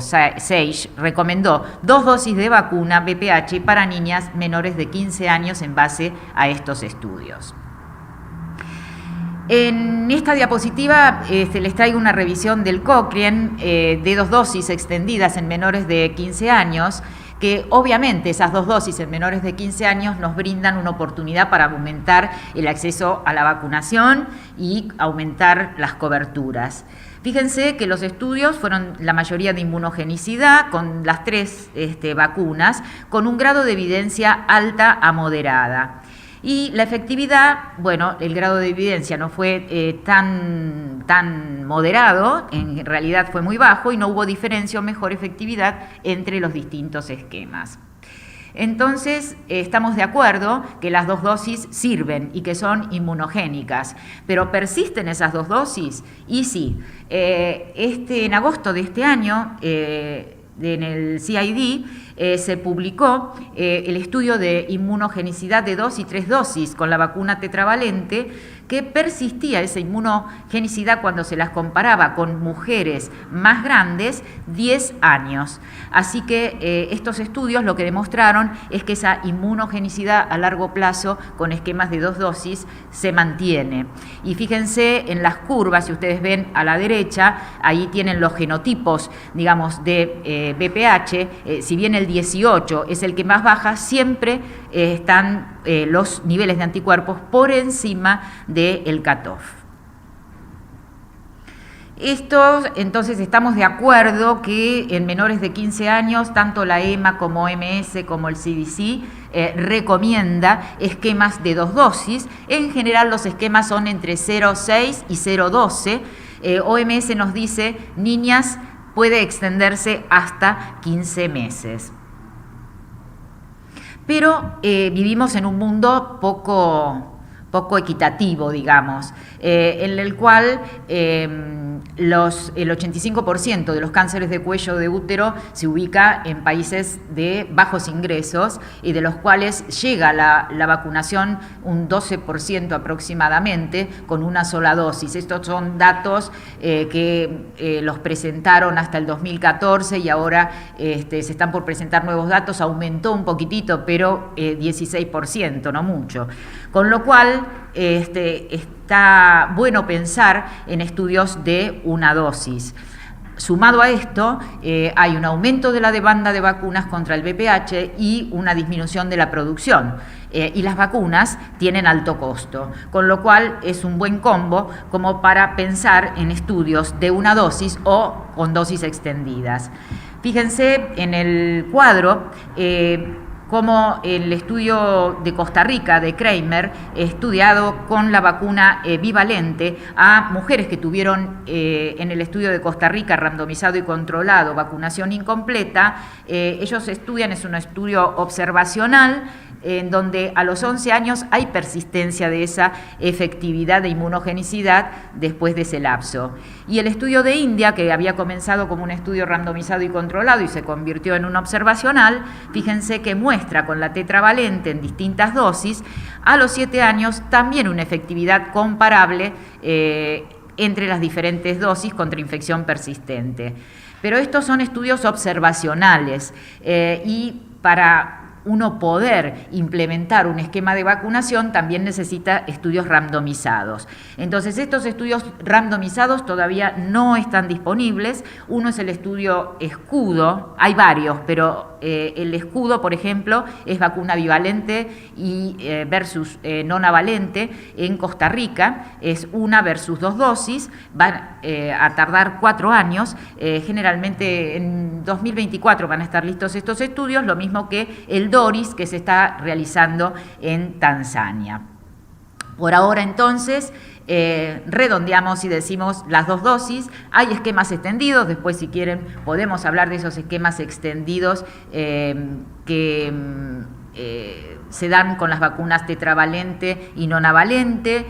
SAGE recomendó 2 dosis de vacuna VPH para niñas menores de 15 años en base a estos estudios. En esta diapositiva les traigo una revisión del Cochrane de 2 dosis extendidas en menores de 15 años, que obviamente esas 2 dosis en menores de 15 años nos brindan una oportunidad para aumentar el acceso a la vacunación y aumentar las coberturas. Fíjense que los estudios fueron la mayoría de inmunogenicidad con las 3 vacunas, con un grado de evidencia alta a moderada. Y la efectividad, bueno, el grado de evidencia no fue tan moderado, en realidad fue muy bajo y no hubo diferencia o mejor efectividad entre los distintos esquemas. Entonces, estamos de acuerdo que las 2 dosis sirven y que son inmunogénicas, pero ¿persisten esas 2 dosis? Y sí, en agosto de este año, en el CID, se publicó el estudio de inmunogenicidad de 2 y 3 dosis con la vacuna tetravalente, que persistía esa inmunogenicidad cuando se las comparaba con mujeres más grandes 10 años. Así que estos estudios lo que demostraron es que esa inmunogenicidad a largo plazo con esquemas de 2 dosis se mantiene. Y fíjense en las curvas, si ustedes ven a la derecha, ahí tienen los genotipos, digamos, de VPH. Si bien el 18 es el que más baja, siempre están los niveles de anticuerpos por encima del cutoff. Entonces estamos de acuerdo que en menores de 15 años, tanto la EMA como OMS como el CDC recomienda esquemas de 2 dosis. En general los esquemas son entre 0,6 y 0,12. OMS nos dice, niñas puede extenderse hasta 15 meses. Pero vivimos en un mundo poco equitativo, digamos, en el cual el 85% de los cánceres de cuello de útero se ubica en países de bajos ingresos y de los cuales llega la vacunación un 12% aproximadamente con una sola dosis. Estos son datos que los presentaron hasta el 2014 y ahora se están por presentar nuevos datos. Aumentó un poquitito, pero 16%, no mucho. Con lo cual está bueno pensar en estudios de una dosis. Sumado a esto, hay un aumento de la demanda de vacunas contra el VPH y una disminución de la producción. Y las vacunas tienen alto costo, con lo cual es un buen combo como para pensar en estudios de una dosis o con dosis extendidas. Fíjense en el cuadro como el estudio de Costa Rica de Kramer, estudiado con la vacuna bivalente a mujeres que tuvieron en el estudio de Costa Rica randomizado y controlado vacunación incompleta. Ellos estudian, es un estudio observacional, en donde a los 11 años hay persistencia de esa efectividad de inmunogenicidad después de ese lapso. Y el estudio de India, que había comenzado como un estudio randomizado y controlado y se convirtió en un observacional, fíjense que muestra con la tetravalente en distintas dosis, a los 7 años también una efectividad comparable entre las diferentes dosis contra infección persistente. Pero estos son estudios observacionales y para uno poder implementar un esquema de vacunación también necesita estudios randomizados. Entonces, estos estudios randomizados todavía no están disponibles. Uno es el estudio escudo, hay varios, pero el escudo, por ejemplo, es vacuna bivalente y versus nonavalente en Costa Rica, es 1 versus 2 dosis, van a tardar 4 años, generalmente en 2024 van a estar listos estos estudios, lo mismo que el DORIS que se está realizando en Tanzania. Por ahora entonces redondeamos y decimos las 2 dosis, hay esquemas extendidos, después si quieren podemos hablar de esos esquemas extendidos que se dan con las vacunas tetravalente y nonavalente,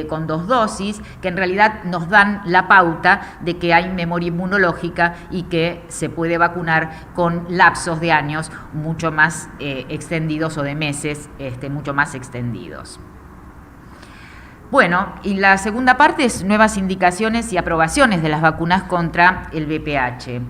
con 2 dosis, que en realidad nos dan la pauta de que hay memoria inmunológica y que se puede vacunar con lapsos de años mucho más extendidos o de meses mucho más extendidos. Bueno, y la segunda parte es nuevas indicaciones y aprobaciones de las vacunas contra el VPH.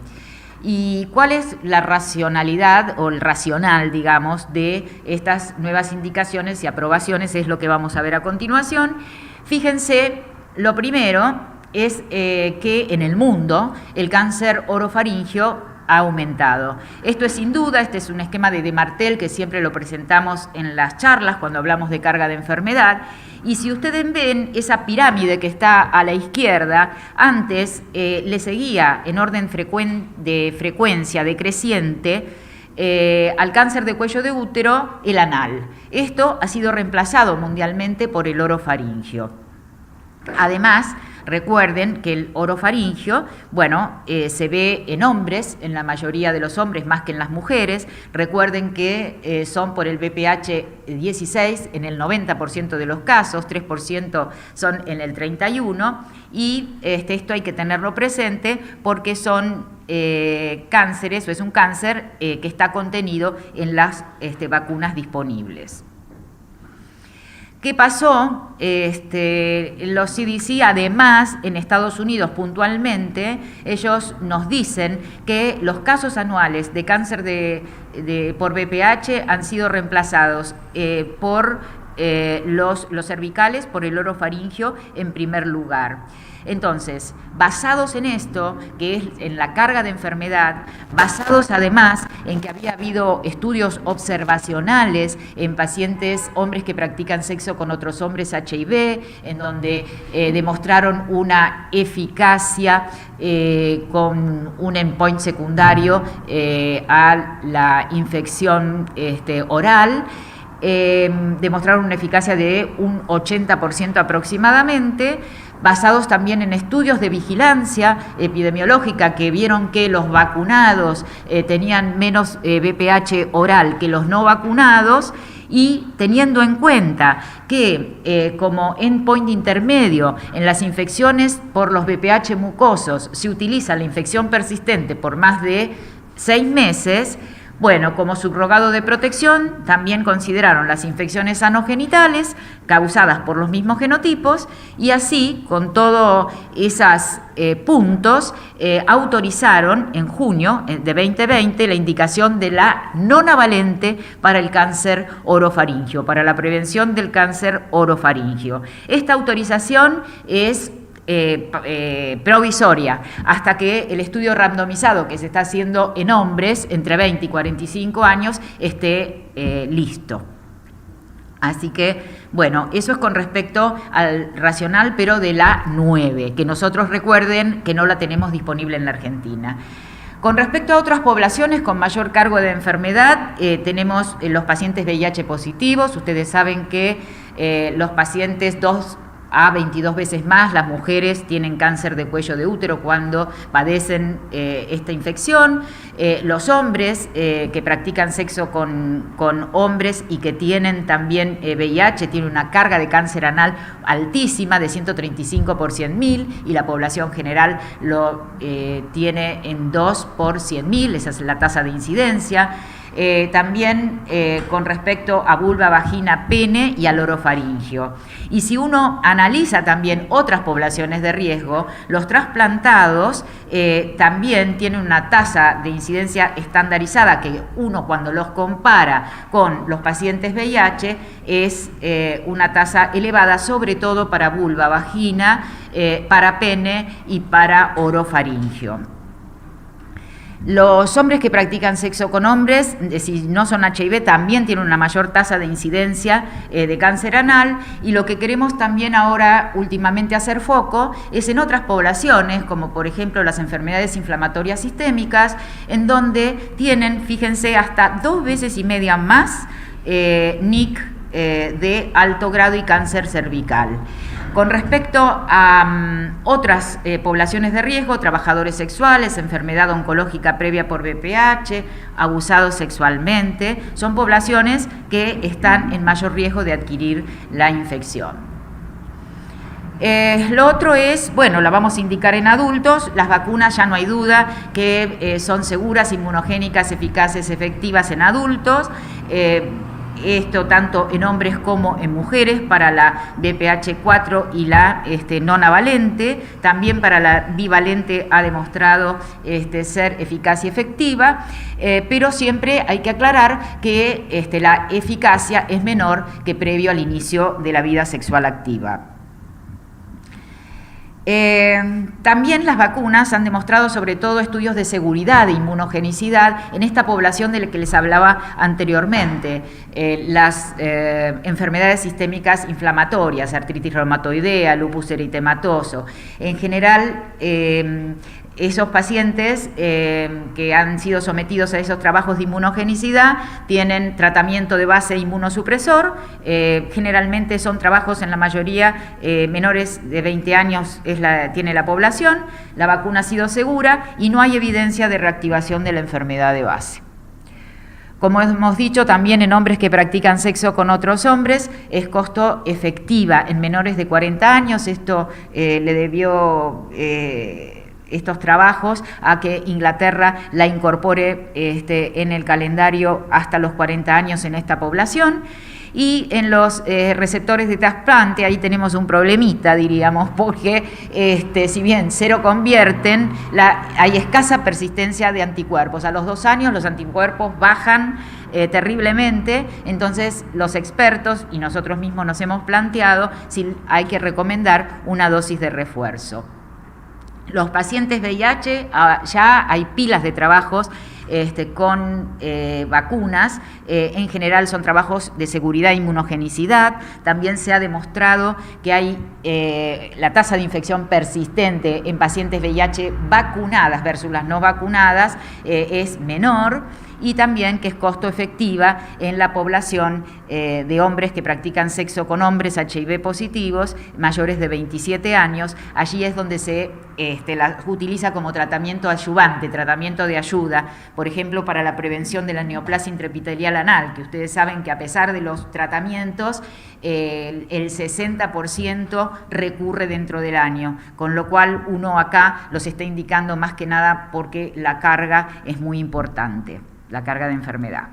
¿Y cuál es la racionalidad o el racional, digamos, de estas nuevas indicaciones y aprobaciones? Es lo que vamos a ver a continuación. Fíjense, lo primero es que en el mundo el cáncer orofaríngeo ha aumentado. Esto es sin duda, este es un esquema de Martel que siempre lo presentamos en las charlas cuando hablamos de carga de enfermedad. Y si ustedes ven esa pirámide que está a la izquierda, antes le seguía en orden de frecuencia decreciente al cáncer de cuello de útero el anal. Esto ha sido reemplazado mundialmente por el orofaríngeo. Además, recuerden que el orofaríngeo, bueno, se ve en hombres, en la mayoría de los hombres más que en las mujeres. Recuerden que son por el VPH 16 en el 90% de los casos, 3% son en el 31%, y esto hay que tenerlo presente porque son cánceres, o es un cáncer que está contenido en las vacunas disponibles. ¿Qué pasó? Los CDC, además, en Estados Unidos puntualmente, ellos nos dicen que los casos anuales de cáncer por VPH han sido reemplazados por los cervicales, por el orofaríngeo en primer lugar. Entonces, basados en esto, que es en la carga de enfermedad, basados además en que había habido estudios observacionales en pacientes, hombres que practican sexo con otros hombres HIV, en donde demostraron una eficacia con un endpoint secundario a la infección oral, demostraron una eficacia de un 80% aproximadamente, basados también en estudios de vigilancia epidemiológica que vieron que los vacunados tenían menos VPH oral que los no vacunados, y teniendo en cuenta que como endpoint intermedio en las infecciones por los VPH mucosos se utiliza la infección persistente por más de 6 meses, bueno, como subrogado de protección, también consideraron las infecciones anogenitales causadas por los mismos genotipos, y así, con todos esos puntos, autorizaron en junio de 2020 la indicación de la nonavalente para el cáncer orofaríngeo, para la prevención del cáncer orofaríngeo. Esta autorización es provisoria hasta que el estudio randomizado que se está haciendo en hombres entre 20 y 45 años esté listo. Así que, bueno, eso es con respecto al racional, pero de la 9, que nosotros recuerden que no la tenemos disponible en la Argentina. Con respecto a otras poblaciones con mayor cargo de enfermedad, tenemos los pacientes VIH positivos. Ustedes saben que los pacientes 2 a 22 veces más las mujeres tienen cáncer de cuello de útero cuando padecen esta infección. Los hombres que practican sexo con hombres y que tienen también VIH tienen una carga de cáncer anal altísima, de 135 por 100.000, y la población general lo tiene en 2 por 100.000, esa es la tasa de incidencia. También con respecto a vulva, vagina, pene y al orofaríngeo. Y si uno analiza también otras poblaciones de riesgo, los trasplantados también tienen una tasa de incidencia estandarizada que uno, cuando los compara con los pacientes VIH, es una tasa elevada, sobre todo para vulva, vagina, para pene y para orofaríngeo. Los hombres que practican sexo con hombres, si no son HIV, también tienen una mayor tasa de incidencia de cáncer anal, y lo que queremos también ahora últimamente hacer foco es en otras poblaciones, como por ejemplo las enfermedades inflamatorias sistémicas, en donde tienen, fíjense, hasta 2 veces y media más NIC de alto grado y cáncer cervical. Con respecto a otras poblaciones de riesgo, trabajadores sexuales, enfermedad oncológica previa por VPH, abusados sexualmente, son poblaciones que están en mayor riesgo de adquirir la infección. Lo otro es, bueno, la vamos a indicar en adultos. Las vacunas ya no hay duda que son seguras, inmunogénicas, eficaces, efectivas en adultos. esto tanto en hombres como en mujeres, para la BPH4 y la nonavalente. También para la bivalente ha demostrado ser eficaz y efectiva, pero siempre hay que aclarar que la eficacia es menor que previo al inicio de la vida sexual activa. También las vacunas han demostrado sobre todo estudios de seguridad e inmunogenicidad en esta población de la que les hablaba anteriormente, las enfermedades sistémicas inflamatorias, artritis reumatoidea, lupus eritematoso. En general, esos pacientes que han sido sometidos a esos trabajos de inmunogenicidad tienen tratamiento de base inmunosupresor. Generalmente son trabajos, en la mayoría, menores de 20 años tiene la población. La vacuna ha sido segura y no hay evidencia de reactivación de la enfermedad de base. Como hemos dicho, también en hombres que practican sexo con otros hombres es costo efectiva en menores de 40 años. Esto le debió estos trabajos a que Inglaterra la incorpore en el calendario hasta los 40 años en esta población. Y en los receptores de trasplante, ahí tenemos un problemita, diríamos, porque si bien seroconvierten, hay escasa persistencia de anticuerpos. A los 2 años los anticuerpos bajan terriblemente, entonces los expertos y nosotros mismos nos hemos planteado si hay que recomendar una dosis de refuerzo. Los pacientes VIH, ya hay pilas de trabajos con vacunas. En general son trabajos de seguridad e inmunogenicidad. También se ha demostrado que hay la tasa de infección persistente en pacientes VIH vacunadas versus las no vacunadas es menor, y también que es costo efectiva en la población de hombres que practican sexo con hombres HIV positivos mayores de 27 años. Allí es donde se la utiliza como tratamiento adyuvante, tratamiento de ayuda, por ejemplo, para la prevención de la neoplasia intraepitelial anal, que ustedes saben que a pesar de los tratamientos, el 60% recurre dentro del año, con lo cual uno acá los está indicando más que nada porque la carga es muy importante, la carga de enfermedad.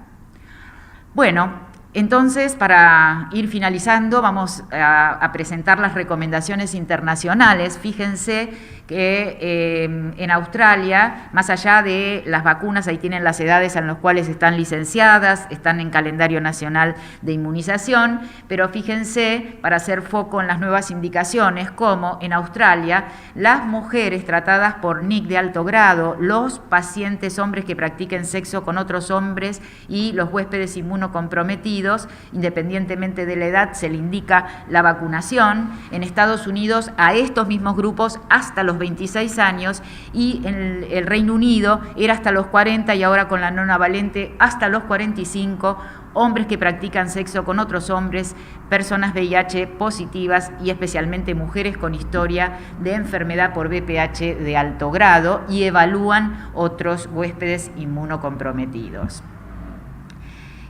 Bueno, entonces, para ir finalizando, vamos a presentar las recomendaciones internacionales. Fíjense que en Australia, más allá de las vacunas, ahí tienen las edades en las cuales están licenciadas, están en calendario nacional de inmunización, pero fíjense, para hacer foco en las nuevas indicaciones, como en Australia, las mujeres tratadas por NIC de alto grado, los pacientes hombres que practiquen sexo con otros hombres y los huéspedes inmunocomprometidos, independientemente de la edad, se le indica la vacunación. En Estados Unidos, a estos mismos grupos hasta los 26 años, y en el Reino Unido era hasta los 40, y ahora con la nonavalente hasta los 45, hombres que practican sexo con otros hombres, personas VIH positivas y especialmente mujeres con historia de enfermedad por VPH de alto grado, y evalúan otros huéspedes inmunocomprometidos.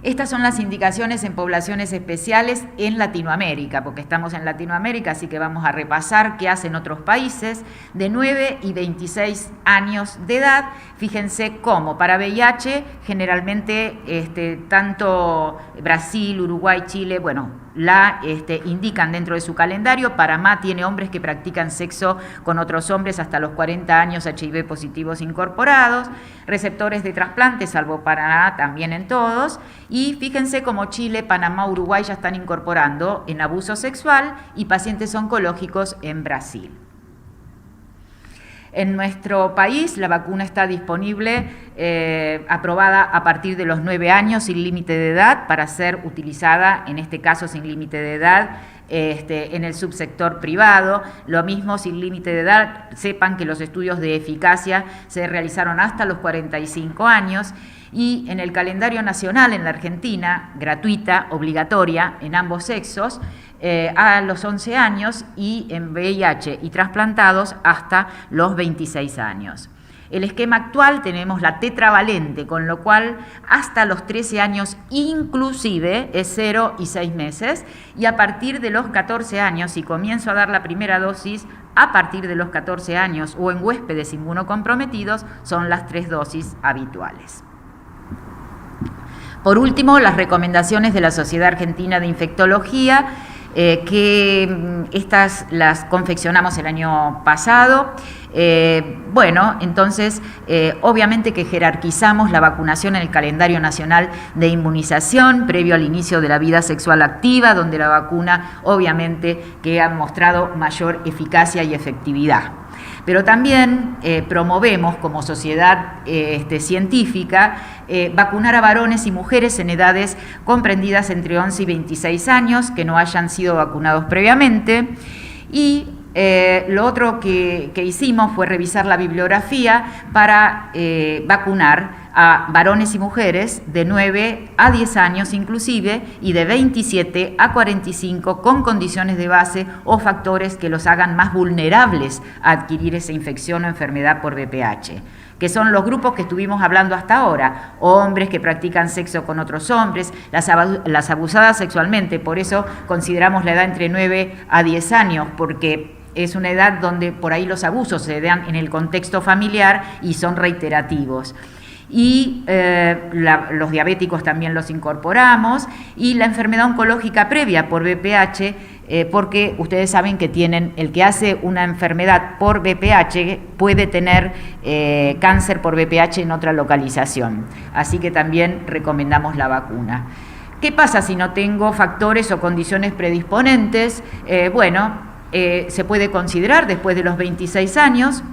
Estas son las indicaciones en poblaciones especiales en Latinoamérica, porque estamos en Latinoamérica, así que vamos a repasar qué hacen otros países de 9 y 26 años de edad. Fíjense cómo para VIH, generalmente tanto Brasil, Uruguay, Chile, bueno, la indican dentro de su calendario. Panamá tiene hombres que practican sexo con otros hombres hasta los 40 años, HIV positivos incorporados, receptores de trasplante, salvo Paraná, también en todos. Y fíjense cómo Chile, Panamá, Uruguay ya están incorporando en abuso sexual y pacientes oncológicos en Brasil. En nuestro país la vacuna está disponible, aprobada a partir de los 9 años sin límite de edad, para ser utilizada, en este caso sin límite de edad, en el subsector privado. Lo mismo sin límite de edad, sepan que los estudios de eficacia se realizaron hasta los 45 años. Y en el calendario nacional en la Argentina, gratuita, obligatoria en ambos sexos, a los 11 años, y en VIH y trasplantados hasta los 26 años. El esquema actual tenemos la tetravalente, con lo cual hasta los 13 años inclusive es 0 y 6 meses, y a partir de los 14 años, si comienzo a dar la primera dosis, a partir de los 14 años o en huéspedes inmunocomprometidos, son las 3 dosis habituales. Por último, las recomendaciones de la Sociedad Argentina de Infectología, que estas las confeccionamos el año pasado. Bueno, entonces, obviamente que jerarquizamos la vacunación en el calendario nacional de inmunización previo al inicio de la vida sexual activa, donde la vacuna obviamente que ha mostrado mayor eficacia y efectividad. Pero también promovemos como sociedad científica vacunar a varones y mujeres en edades comprendidas entre 11 y 26 años que no hayan sido vacunados previamente. Y lo otro que hicimos fue revisar la bibliografía para vacunar a varones y mujeres de 9 a 10 años inclusive y de 27 a 45 con condiciones de base o factores que los hagan más vulnerables a adquirir esa infección o enfermedad por VPH, que son los grupos que estuvimos hablando hasta ahora: hombres que practican sexo con otros hombres, las abusadas sexualmente. Por eso consideramos la edad entre 9 a 10 años, porque es una edad donde por ahí los abusos se dan en el contexto familiar y son reiterativos. Y los diabéticos también los incorporamos, y la enfermedad oncológica previa por VPH, porque ustedes saben que el que hace una enfermedad por VPH puede tener cáncer por VPH en otra localización. Así que también recomendamos la vacuna. ¿Qué pasa si no tengo factores o condiciones predisponentes? Se puede considerar después de los 26 años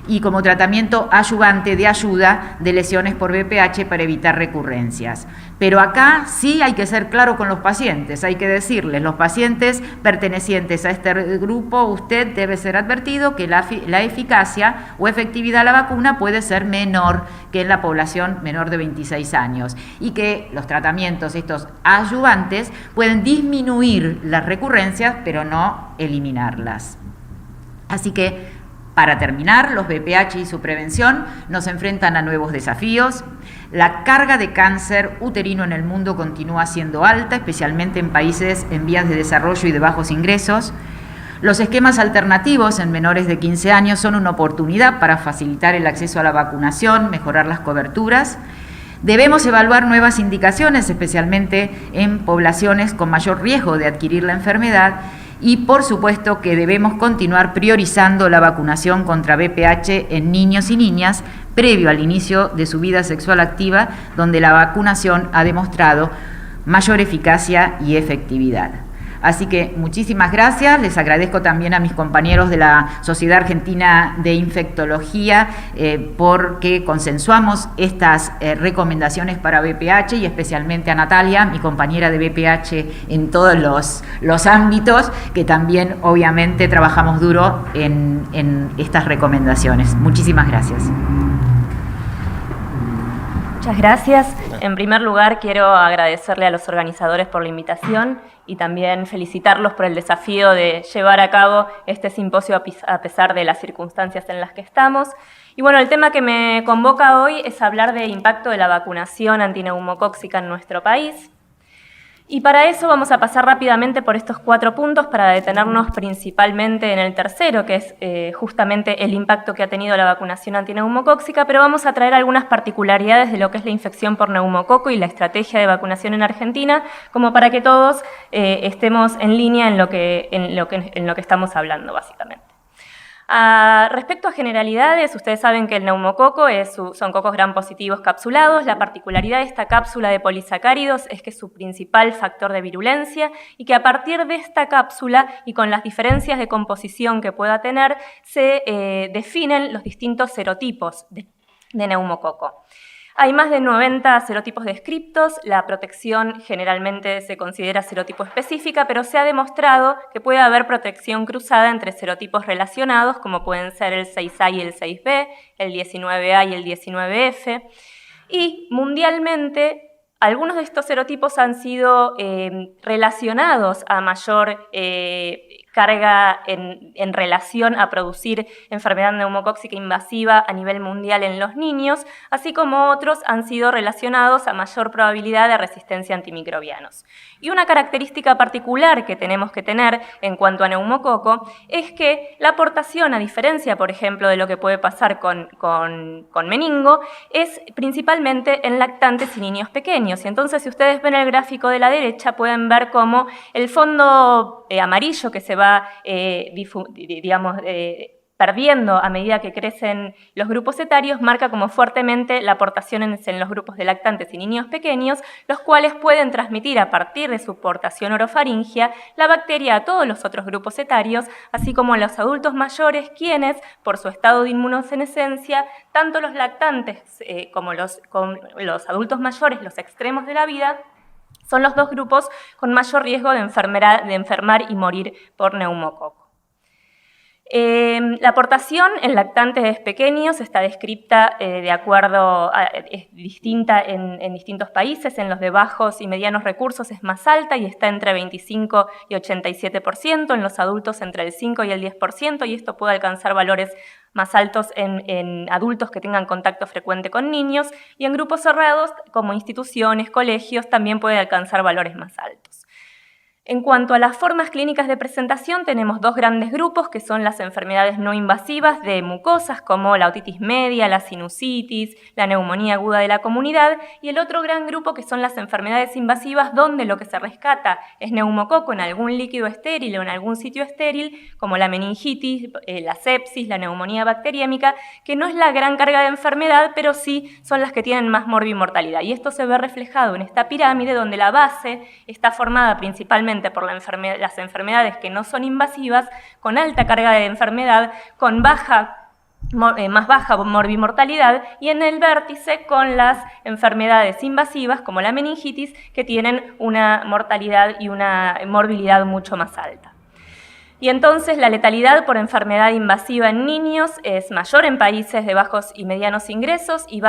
y como tratamiento adyuvante de ayuda de lesiones por VPH para evitar recurrencias. Pero acá sí hay que ser claro con los pacientes, hay que decirles: los pacientes pertenecientes a este grupo, usted debe ser advertido que la eficacia o efectividad de la vacuna puede ser menor que en la población menor de 26 años y que los tratamientos estos adyuvantes pueden disminuir las recurrencias pero no eliminarlas. Así que, para terminar, los VPH y su prevención nos enfrentan a nuevos desafíos. La carga de cáncer uterino en el mundo continúa siendo alta, especialmente en países en vías de desarrollo y de bajos ingresos. Los esquemas alternativos en menores de 15 años son una oportunidad para facilitar el acceso a la vacunación, mejorar las coberturas. Debemos evaluar nuevas indicaciones, especialmente en poblaciones con mayor riesgo de adquirir la enfermedad. Y por supuesto que debemos continuar priorizando la vacunación contra VPH en niños y niñas previo al inicio de su vida sexual activa, donde la vacunación ha demostrado mayor eficacia y efectividad. Así que muchísimas gracias, les agradezco también a mis compañeros de la Sociedad Argentina de Infectología porque consensuamos estas recomendaciones para VPH y especialmente a Natalia, mi compañera de VPH en todos los ámbitos, que también obviamente trabajamos duro en estas recomendaciones. Muchísimas gracias. Muchas gracias. En primer lugar, quiero agradecerle a los organizadores por la invitación y también felicitarlos por el desafío de llevar a cabo este simposio a pesar de las circunstancias en las que estamos. Y bueno, el tema que me convoca hoy es hablar de impacto de la vacunación antineumocóxica en nuestro país. Y para eso vamos a pasar rápidamente por estos 4 puntos para detenernos principalmente en el tercero, que es justamente el impacto que ha tenido la vacunación antineumocóxica, pero vamos a traer algunas particularidades de lo que es la infección por neumococo y la estrategia de vacunación en Argentina, como para que todos estemos en línea en lo que estamos hablando, básicamente. Respecto a generalidades, ustedes saben que el neumococo son cocos gram positivos capsulados. La particularidad de esta cápsula de polisacáridos es que es su principal factor de virulencia y que a partir de esta cápsula y con las diferencias de composición que pueda tener, se definen los distintos serotipos de neumococo. Hay más de 90 serotipos descriptos, la protección generalmente se considera serotipo específica, pero se ha demostrado que puede haber protección cruzada entre serotipos relacionados, como pueden ser el 6A y el 6B, el 19A y el 19F. Y mundialmente, algunos de estos serotipos han sido relacionados a mayor carga en relación a producir enfermedad neumocóxica invasiva a nivel mundial en los niños, así como otros han sido relacionados a mayor probabilidad de resistencia a antimicrobianos. Y una característica particular que tenemos que tener en cuanto a neumococo es que la aportación, a diferencia, por ejemplo, de lo que puede pasar con meningo, es principalmente en lactantes y niños pequeños. niños. Y entonces, si ustedes ven el gráfico de la derecha, pueden ver cómo el fondo amarillo que se va, perdiendo a medida que crecen los grupos etarios, marca como fuertemente la aportación en los grupos de lactantes y niños pequeños, los cuales pueden transmitir a partir de su portación orofaringia la bacteria a todos los otros grupos etarios, así como a los adultos mayores, quienes, por su estado de inmunosenescencia, tanto los lactantes como los adultos mayores, los extremos de la vida, son los dos grupos con mayor riesgo de enfermar y morir por neumococo. La aportación en lactantes pequeños está descrita es distinta en distintos países. En los de bajos y medianos recursos es más alta y está entre 25 y 87%, en los adultos entre el 5 y el 10%, y esto puede alcanzar valores más altos en adultos que tengan contacto frecuente con niños, y en grupos cerrados como instituciones, colegios, también puede alcanzar valores más altos. En cuanto a las formas clínicas de presentación, tenemos dos grandes grupos, que son las enfermedades no invasivas de mucosas, como la otitis media, la sinusitis, la neumonía aguda de la comunidad, y el otro gran grupo, que son las enfermedades invasivas, donde lo que se rescata es neumococo en algún líquido estéril o en algún sitio estéril, como la meningitis, la sepsis, la neumonía bacteriémica, que no es la gran carga de enfermedad, pero sí son las que tienen más morbimortalidad. Y esto se ve reflejado en esta pirámide, donde la base está formada principalmente por las enfermedades que no son invasivas, con alta carga de enfermedad, con más baja morbimortalidad, y en el vértice con las enfermedades invasivas, como la meningitis, que tienen una mortalidad y una morbilidad mucho más alta. Y entonces la letalidad por enfermedad invasiva en niños es mayor en países de bajos y medianos ingresos y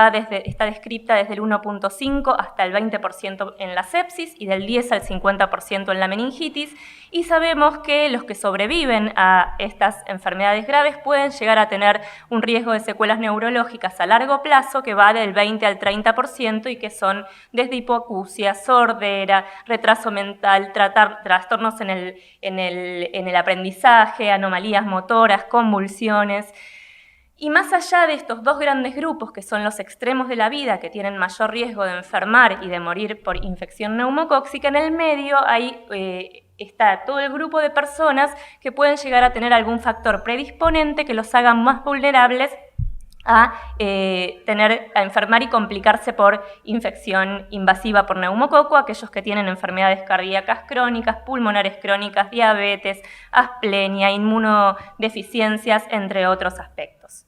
está descrita desde el 1.5 hasta el 20% en la sepsis y del 10 al 50% en la meningitis, y sabemos que los que sobreviven a estas enfermedades graves pueden llegar a tener un riesgo de secuelas neurológicas a largo plazo que va del 20 al 30% y que son desde hipoacusia, sordera, retraso mental, trastornos en el aprendizaje, anomalías motoras, convulsiones. Y más allá de estos dos grandes grupos, que son los extremos de la vida, que tienen mayor riesgo de enfermar y de morir por infección neumocóxica, en el medio está todo el grupo de personas que pueden llegar a tener algún factor predisponente que los hagan más vulnerables a enfermar y complicarse por infección invasiva por neumococo, aquellos que tienen enfermedades cardíacas crónicas, pulmonares crónicas, diabetes, asplenia, inmunodeficiencias, entre otros aspectos.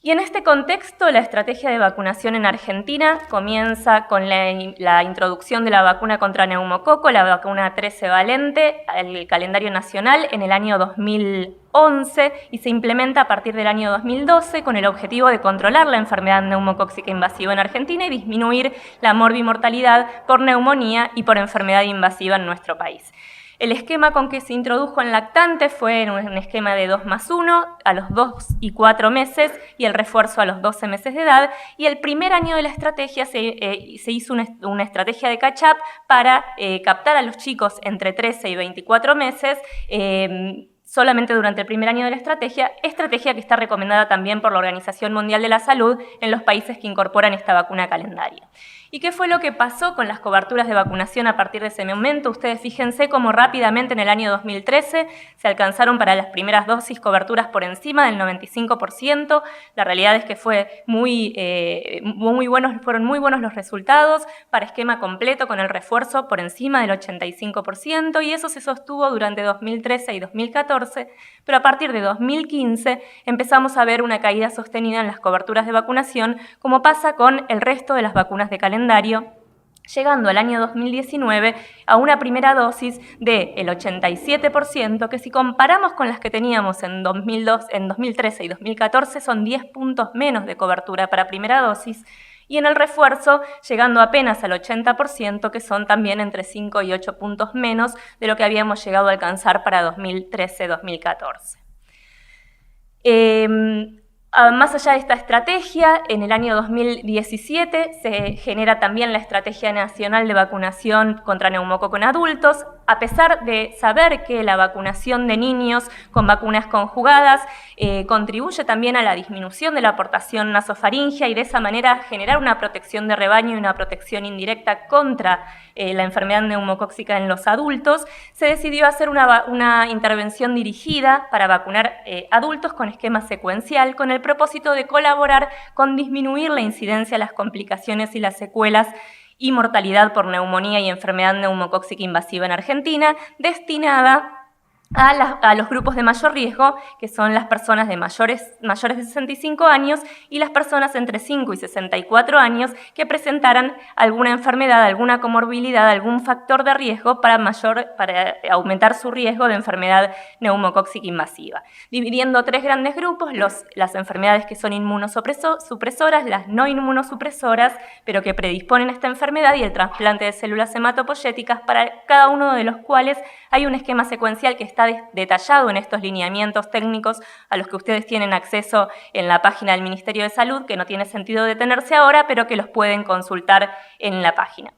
Y en este contexto, la estrategia de vacunación en Argentina comienza con la introducción de la vacuna contra neumococo, la vacuna 13 valente, al calendario nacional en el año 2011 y se implementa a partir del año 2012 con el objetivo de controlar la enfermedad neumocóxica invasiva en Argentina y disminuir la morbimortalidad por neumonía y por enfermedad invasiva en nuestro país. El esquema con que se introdujo en lactantes fue un esquema de 2+1 a los 2 y 4 meses y el refuerzo a los 12 meses de edad, y el primer año de la estrategia se hizo una estrategia de catch-up para captar a los chicos entre 13 y 24 meses solamente durante el primer año de la estrategia que está recomendada también por la Organización Mundial de la Salud en los países que incorporan esta vacuna calendario. ¿Y qué fue lo que pasó con las coberturas de vacunación a partir de ese momento? Ustedes fíjense cómo rápidamente en el año 2013 se alcanzaron para las primeras dosis coberturas por encima del 95%. La realidad es que fueron muy buenos los resultados para esquema completo con el refuerzo por encima del 85%, y eso se sostuvo durante 2013 y 2014, pero a partir de 2015 empezamos a ver una caída sostenida en las coberturas de vacunación, como pasa con el resto de las vacunas de calendario, llegando al año 2019 a una primera dosis del 87%, que si comparamos con las que teníamos en 2013 y 2014 son 10 puntos menos de cobertura para primera dosis, y en el refuerzo llegando apenas al 80%, que son también entre 5 y 8 puntos menos de lo que habíamos llegado a alcanzar para 2013-2014. Más allá de esta estrategia, en el año 2017 se genera también la Estrategia Nacional de Vacunación contra Neumococo en Adultos, a pesar de saber que la vacunación de niños con vacunas conjugadas contribuye también a la disminución de la aportación nasofaringea y de esa manera generar una protección de rebaño y una protección indirecta contra la enfermedad neumocóxica en los adultos, se decidió hacer una intervención dirigida para vacunar adultos con esquema secuencial con el propósito de colaborar con disminuir la incidencia de las complicaciones y las secuelas y mortalidad por neumonía y enfermedad neumocóxica invasiva en Argentina, destinada a los grupos de mayor riesgo, que son las personas de mayores de 65 años y las personas entre 5 y 64 años que presentaran alguna enfermedad, alguna comorbilidad, algún factor de riesgo para aumentar su riesgo de enfermedad neumocóxica invasiva. Dividiendo tres grandes grupos, las enfermedades que son inmunosupresoras, las no inmunosupresoras, pero que predisponen a esta enfermedad, y el trasplante de células hematopoyéticas, para cada uno de los cuales hay un esquema secuencial que está detallado en estos lineamientos técnicos a los que ustedes tienen acceso en la página del Ministerio de Salud, que no tiene sentido detenerse ahora, pero que los pueden consultar en la página.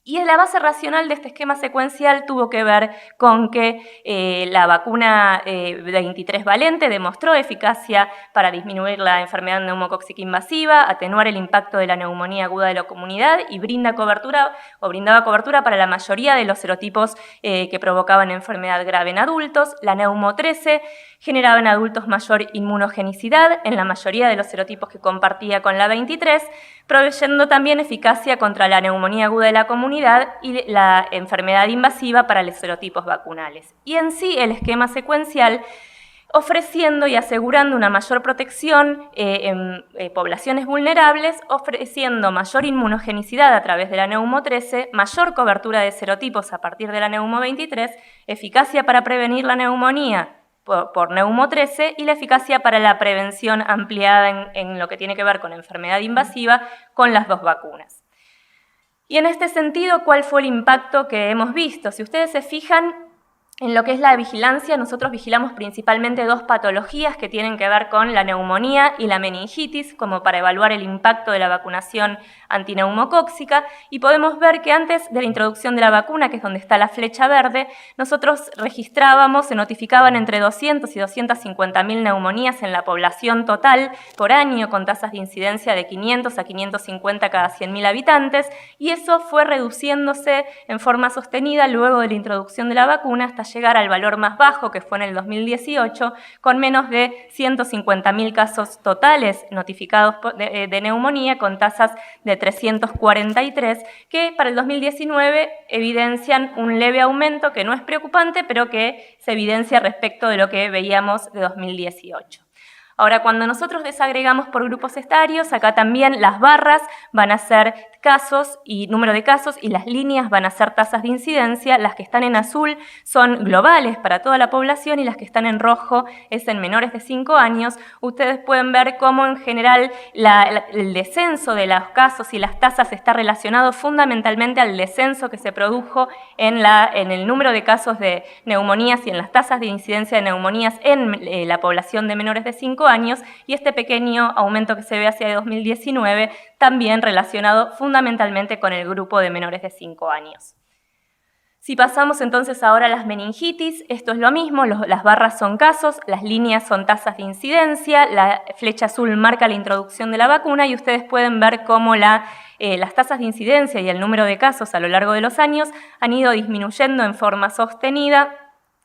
Y la base racional de este esquema secuencial tuvo que ver con que la vacuna 23 valente demostró eficacia para disminuir la enfermedad neumocóxica invasiva, atenuar el impacto de la neumonía aguda de la comunidad y brindaba cobertura para la mayoría de los serotipos que provocaban enfermedad grave en adultos. La Neumo 13 generaba en adultos mayor inmunogenicidad en la mayoría de los serotipos que compartía con la 23, proveyendo también eficacia contra la neumonía aguda de la comunidad y la enfermedad invasiva para los serotipos vacunales. Y en sí el esquema secuencial ofreciendo y asegurando una mayor protección en poblaciones vulnerables, ofreciendo mayor inmunogenicidad a través de la Neumo 13, mayor cobertura de serotipos a partir de la Neumo 23, eficacia para prevenir la neumonía por Neumo 13 y la eficacia para la prevención ampliada en lo que tiene que ver con enfermedad invasiva con las dos vacunas. Y en este sentido, ¿cuál fue el impacto que hemos visto? Si ustedes se fijan en lo que es la vigilancia, nosotros vigilamos principalmente dos patologías que tienen que ver con la neumonía y la meningitis, como para evaluar el impacto de la vacunación antineumocóxica, y podemos ver que antes de la introducción de la vacuna, que es donde está la flecha verde, nosotros registrábamos, se notificaban entre 200 y 250.000 neumonías en la población total por año, con tasas de incidencia de 500 a 550 cada 100.000 habitantes, y eso fue reduciéndose en forma sostenida luego de la introducción de la vacuna hasta llegar al valor más bajo, que fue en el 2018, con menos de 150.000 casos totales notificados de neumonía, con tasas de 343, que para el 2019 evidencian un leve aumento que no es preocupante, pero que se evidencia respecto de lo que veíamos de 2018. Ahora, cuando nosotros desagregamos por grupos etarios, acá también las barras van a ser casos y número de casos y las líneas van a ser tasas de incidencia. Las que están en azul son globales para toda la población y las que están en rojo es en menores de 5 años. Ustedes pueden ver cómo en general el descenso de los casos y las tasas está relacionado fundamentalmente al descenso que se produjo en el número de casos de neumonías y en las tasas de incidencia de neumonías en la población de menores de 5 años, y este pequeño aumento que se ve hacia 2019 también relacionado fundamentalmente con el grupo de menores de 5 años. Si pasamos entonces ahora a las meningitis, esto es lo mismo, las barras son casos, las líneas son tasas de incidencia, la flecha azul marca la introducción de la vacuna y ustedes pueden ver cómo las tasas de incidencia y el número de casos a lo largo de los años han ido disminuyendo en forma sostenida,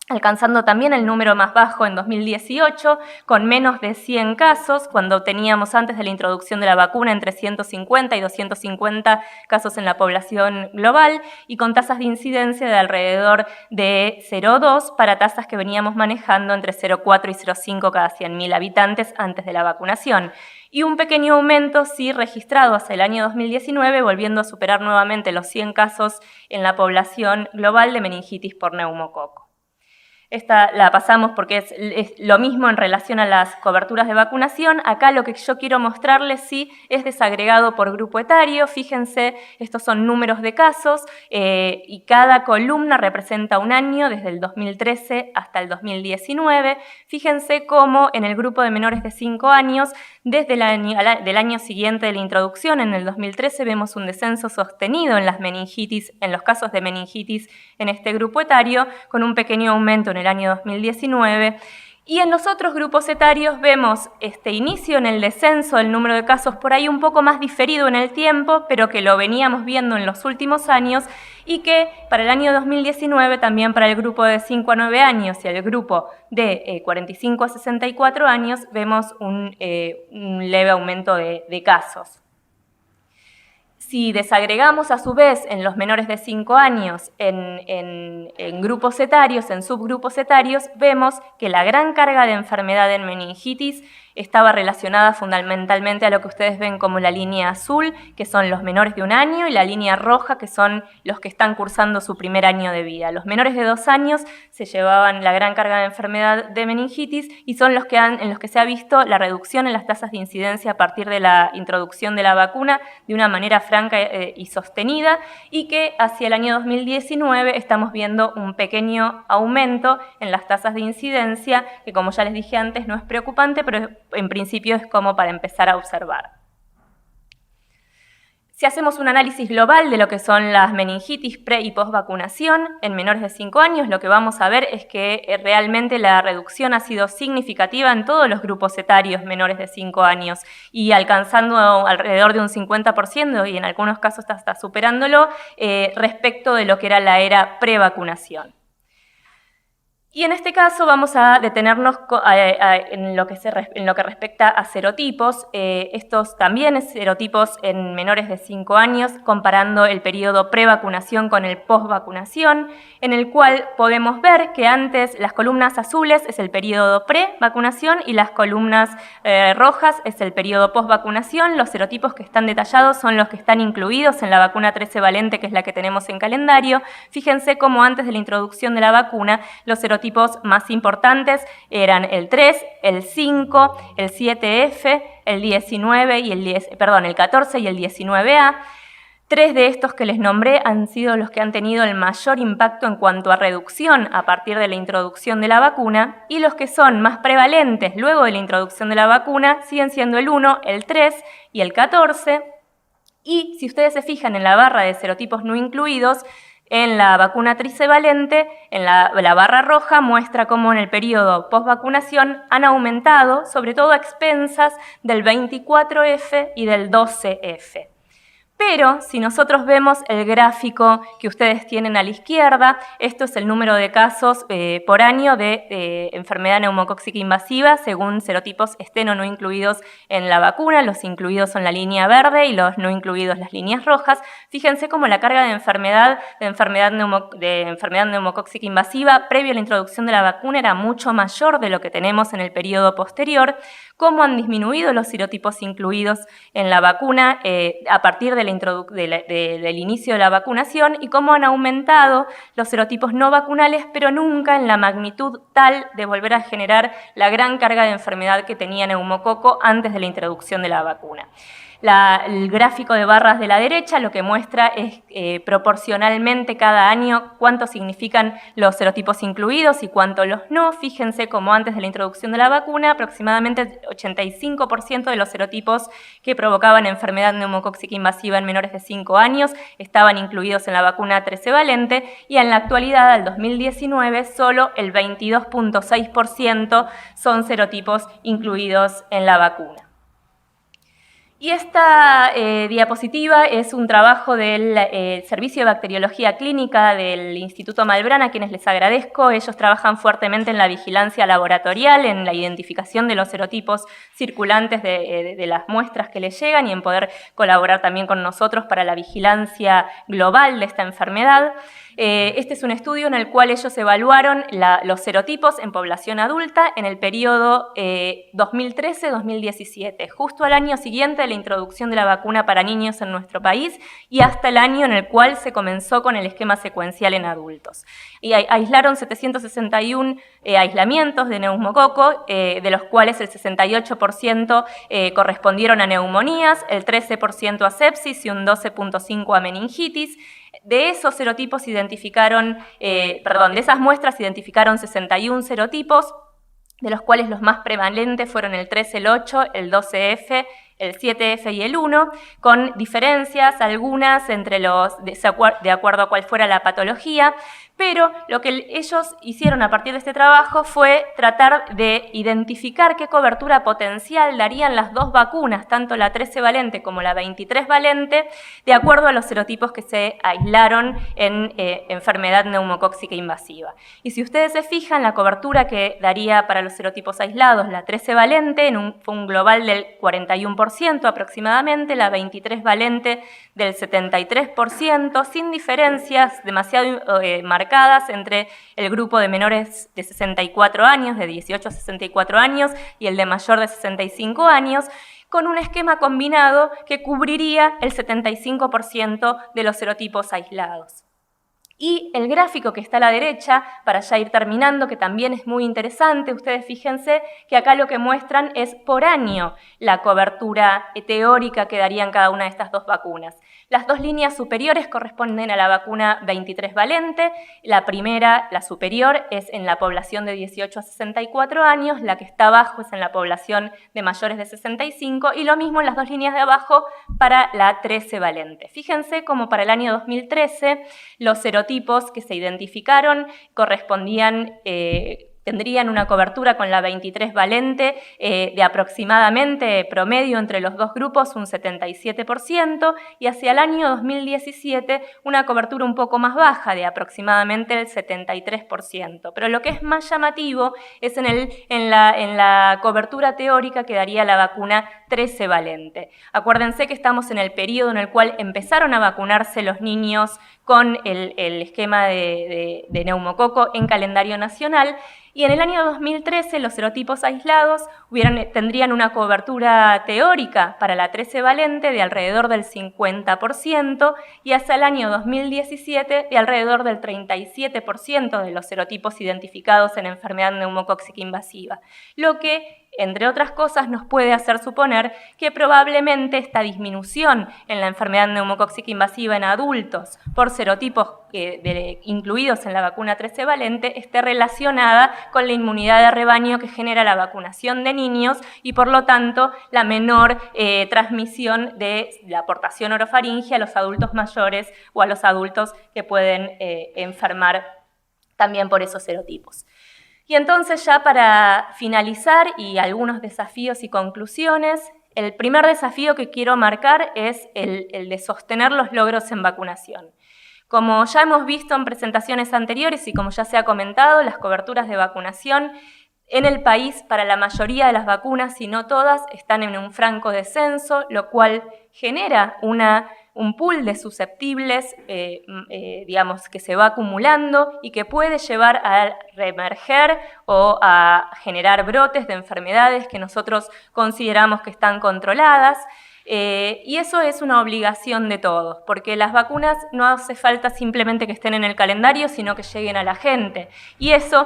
alcanzando también el número más bajo en 2018, con menos de 100 casos, cuando teníamos antes de la introducción de la vacuna entre 150 y 250 casos en la población global, y con tasas de incidencia de alrededor de 0,2 para tasas que veníamos manejando entre 0,4 y 0,5 cada 100.000 habitantes antes de la vacunación. Y un pequeño aumento sí registrado hacia el año 2019, volviendo a superar nuevamente los 100 casos en la población global de meningitis por neumococo. Esta la pasamos porque es lo mismo en relación a las coberturas de vacunación. Acá lo que yo quiero mostrarles sí es desagregado por grupo etario. Fíjense, estos son números de casos y cada columna representa un año desde el 2013 hasta el 2019. Fíjense cómo en el grupo de menores de 5 años, desde del año siguiente de la introducción, en el 2013, vemos un descenso sostenido en las meningitis, en los casos de meningitis en este grupo etario, con un pequeño aumento en el año 2019. Y en los otros grupos etarios vemos este inicio en el descenso del número de casos por ahí un poco más diferido en el tiempo, pero que lo veníamos viendo en los últimos años, y que para el año 2019 también para el grupo de 5 a 9 años y el grupo de 45 a 64 años vemos un leve aumento de casos. Si desagregamos a su vez en los menores de 5 años en grupos etarios, en subgrupos etarios, vemos que la gran carga de enfermedad en meningitis estaba relacionada fundamentalmente a lo que ustedes ven como la línea azul, que son los menores de 1 año, y la línea roja, que son los que están cursando su primer año de vida. Los menores de 2 años se llevaban la gran carga de enfermedad de meningitis y son los que en los que se ha visto la reducción en las tasas de incidencia a partir de la introducción de la vacuna de una manera franca y sostenida, y que hacia el año 2019 estamos viendo un pequeño aumento en las tasas de incidencia, que como ya les dije antes no es preocupante, pero en principio es como para empezar a observar. Si hacemos un análisis global de lo que son las meningitis pre- y post-vacunación en menores de 5 años, lo que vamos a ver es que realmente la reducción ha sido significativa en todos los grupos etarios menores de 5 años y alcanzando alrededor de un 50% y en algunos casos hasta superándolo respecto de lo que era la era pre-vacunación. Y en este caso vamos a detenernos en lo que respecta a serotipos. Estos también serotipos en menores de 5 años, comparando el periodo pre-vacunación con el post-vacunación, en el cual podemos ver que antes las columnas azules es el periodo pre-vacunación y las columnas rojas es el periodo post-vacunación. Los serotipos que están detallados son los que están incluidos en la vacuna 13 valente, que es la que tenemos en calendario. Fíjense cómo antes de la introducción de la vacuna, los serotipos más importantes eran el 3, el 5, el 7F, el 19 y el 14 y el 19A. 3 de estos que les nombré han sido los que han tenido el mayor impacto en cuanto a reducción a partir de la introducción de la vacuna, y los que son más prevalentes luego de la introducción de la vacuna siguen siendo el 1, el 3 y el 14. Y si ustedes se fijan en la barra de serotipos no incluidos, en la vacuna trivalente, en la barra roja muestra cómo en el periodo post-vacunación han aumentado, sobre todo a expensas del 24F y del 12F. Pero si nosotros vemos el gráfico que ustedes tienen a la izquierda, esto es el número de casos por año de enfermedad neumocóxica invasiva según serotipos estén o no incluidos en la vacuna. Los incluidos son la línea verde y los no incluidos las líneas rojas. Fíjense cómo la carga de enfermedad neumocóxica invasiva previo a la introducción de la vacuna era mucho mayor de lo que tenemos en el periodo posterior, cómo han disminuido los serotipos incluidos en la vacuna a partir del inicio de la vacunación y cómo han aumentado los serotipos no vacunales, pero nunca en la magnitud tal de volver a generar la gran carga de enfermedad que tenía neumococo antes de la introducción de la vacuna. El gráfico de barras de la derecha lo que muestra es proporcionalmente cada año cuánto significan los serotipos incluidos y cuánto los no. Fíjense cómo antes de la introducción de la vacuna aproximadamente 85% de los serotipos que provocaban enfermedad neumocóxica invasiva en menores de 5 años estaban incluidos en la vacuna 13 valente, y en la actualidad, al 2019, solo el 22.6% son serotipos incluidos en la vacuna. Y esta diapositiva es un trabajo del Servicio de Bacteriología Clínica del Instituto Malbrán, a quienes les agradezco. Ellos trabajan fuertemente en la vigilancia laboratorial, en la identificación de los serotipos circulantes de las muestras que les llegan y en poder colaborar también con nosotros para la vigilancia global de esta enfermedad. Este es un estudio en el cual ellos evaluaron los serotipos en población adulta en el periodo 2013-2017, justo al año siguiente de la introducción de la vacuna para niños en nuestro país y hasta el año en el cual se comenzó con el esquema secuencial en adultos. Y aislaron 761 aislamientos de neumococo, de los cuales el 68% correspondieron a neumonías, el 13% a sepsis y un 12.5% a meningitis. De esos serotipos de esas muestras identificaron 61 serotipos, de los cuales los más prevalentes fueron el 3, el 8, el 12F, el 7F y el 1, con diferencias algunas entre de acuerdo a cuál fuera la patología, pero lo que ellos hicieron a partir de este trabajo fue tratar de identificar qué cobertura potencial darían las dos vacunas, tanto la 13 valente como la 23 valente, de acuerdo a los serotipos que se aislaron en enfermedad neumocóxica invasiva. Y si ustedes se fijan, la cobertura que daría para los serotipos aislados la 13 valente fue un global del 41% aproximadamente, la 23 valente del 73%, sin diferencias demasiado marcadas entre el grupo de menores de 64 años, de 18 a 64 años, y el de mayor de 65 años, con un esquema combinado que cubriría el 75% de los serotipos aislados. Y el gráfico que está a la derecha, para ya ir terminando, que también es muy interesante, ustedes fíjense que acá lo que muestran es por año la cobertura teórica que darían cada una de estas dos vacunas. Las dos líneas superiores corresponden a la vacuna 23 valente, la primera, la superior, es en la población de 18 a 64 años, la que está abajo es en la población de mayores de 65 y lo mismo en las dos líneas de abajo para la 13 valente. Fíjense como para el año 2013 los serotipos que se identificaron tendrían una cobertura con la 23 valente de aproximadamente promedio entre los dos grupos un 77% y hacia el año 2017 una cobertura un poco más baja de aproximadamente el 73%. Pero lo que es más llamativo es en la cobertura teórica que daría la vacuna 13 valente. Acuérdense que estamos en el periodo en el cual empezaron a vacunarse los niños con el esquema de neumococo en calendario nacional. Y en el año 2013 los serotipos aislados tendrían una cobertura teórica para la 13 valente de alrededor del 50% y hasta el año 2017 de alrededor del 37% de los serotipos identificados en enfermedad neumocóxica invasiva. Lo que, entre otras cosas, nos puede hacer suponer que probablemente esta disminución en la enfermedad neumocóxica invasiva en adultos por serotipos incluidos en la vacuna 13 valente esté relacionada con la inmunidad de rebaño que genera la vacunación de niños y, por lo tanto, la menor transmisión de la aportación orofaringea a los adultos mayores o a los adultos que pueden enfermar también por esos serotipos. Y entonces, ya para finalizar y algunos desafíos y conclusiones, el primer desafío que quiero marcar es el de sostener los logros en vacunación. Como ya hemos visto en presentaciones anteriores y como ya se ha comentado, las coberturas de vacunación en el país para la mayoría de las vacunas, si no todas, están en un franco descenso, lo cual genera un pool de susceptibles, digamos, que se va acumulando y que puede llevar a reemerger o a generar brotes de enfermedades que nosotros consideramos que están controladas. Y eso es una obligación de todos, porque las vacunas no hace falta simplemente que estén en el calendario, sino que lleguen a la gente. Y eso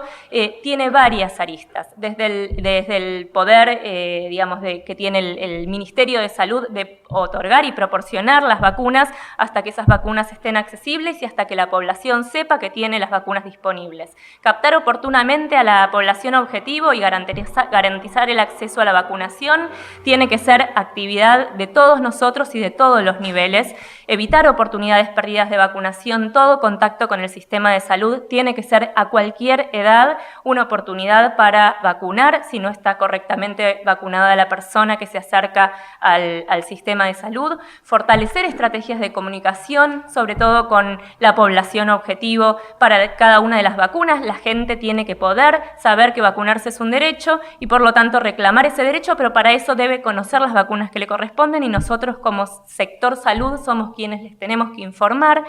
tiene varias aristas, desde el poder, digamos, que tiene el Ministerio de Salud de otorgar y proporcionar las vacunas hasta que esas vacunas estén accesibles y hasta que la población sepa que tiene las vacunas disponibles. Captar oportunamente a la población objetivo y garantizar el acceso a la vacunación tiene que ser actividad de todos nosotros y de todos los niveles. Evitar oportunidades perdidas de vacunación, todo contacto con el sistema de salud tiene que ser a cualquier edad una oportunidad para vacunar si no está correctamente vacunada la persona que se acerca al sistema de salud. Fortalecer estrategias de comunicación, sobre todo con la población objetivo para cada una de las vacunas. La gente tiene que poder saber que vacunarse es un derecho y por lo tanto reclamar ese derecho, pero para eso debe conocer las vacunas que le corresponden y nosotros como sector salud somos quienes les tenemos que informar.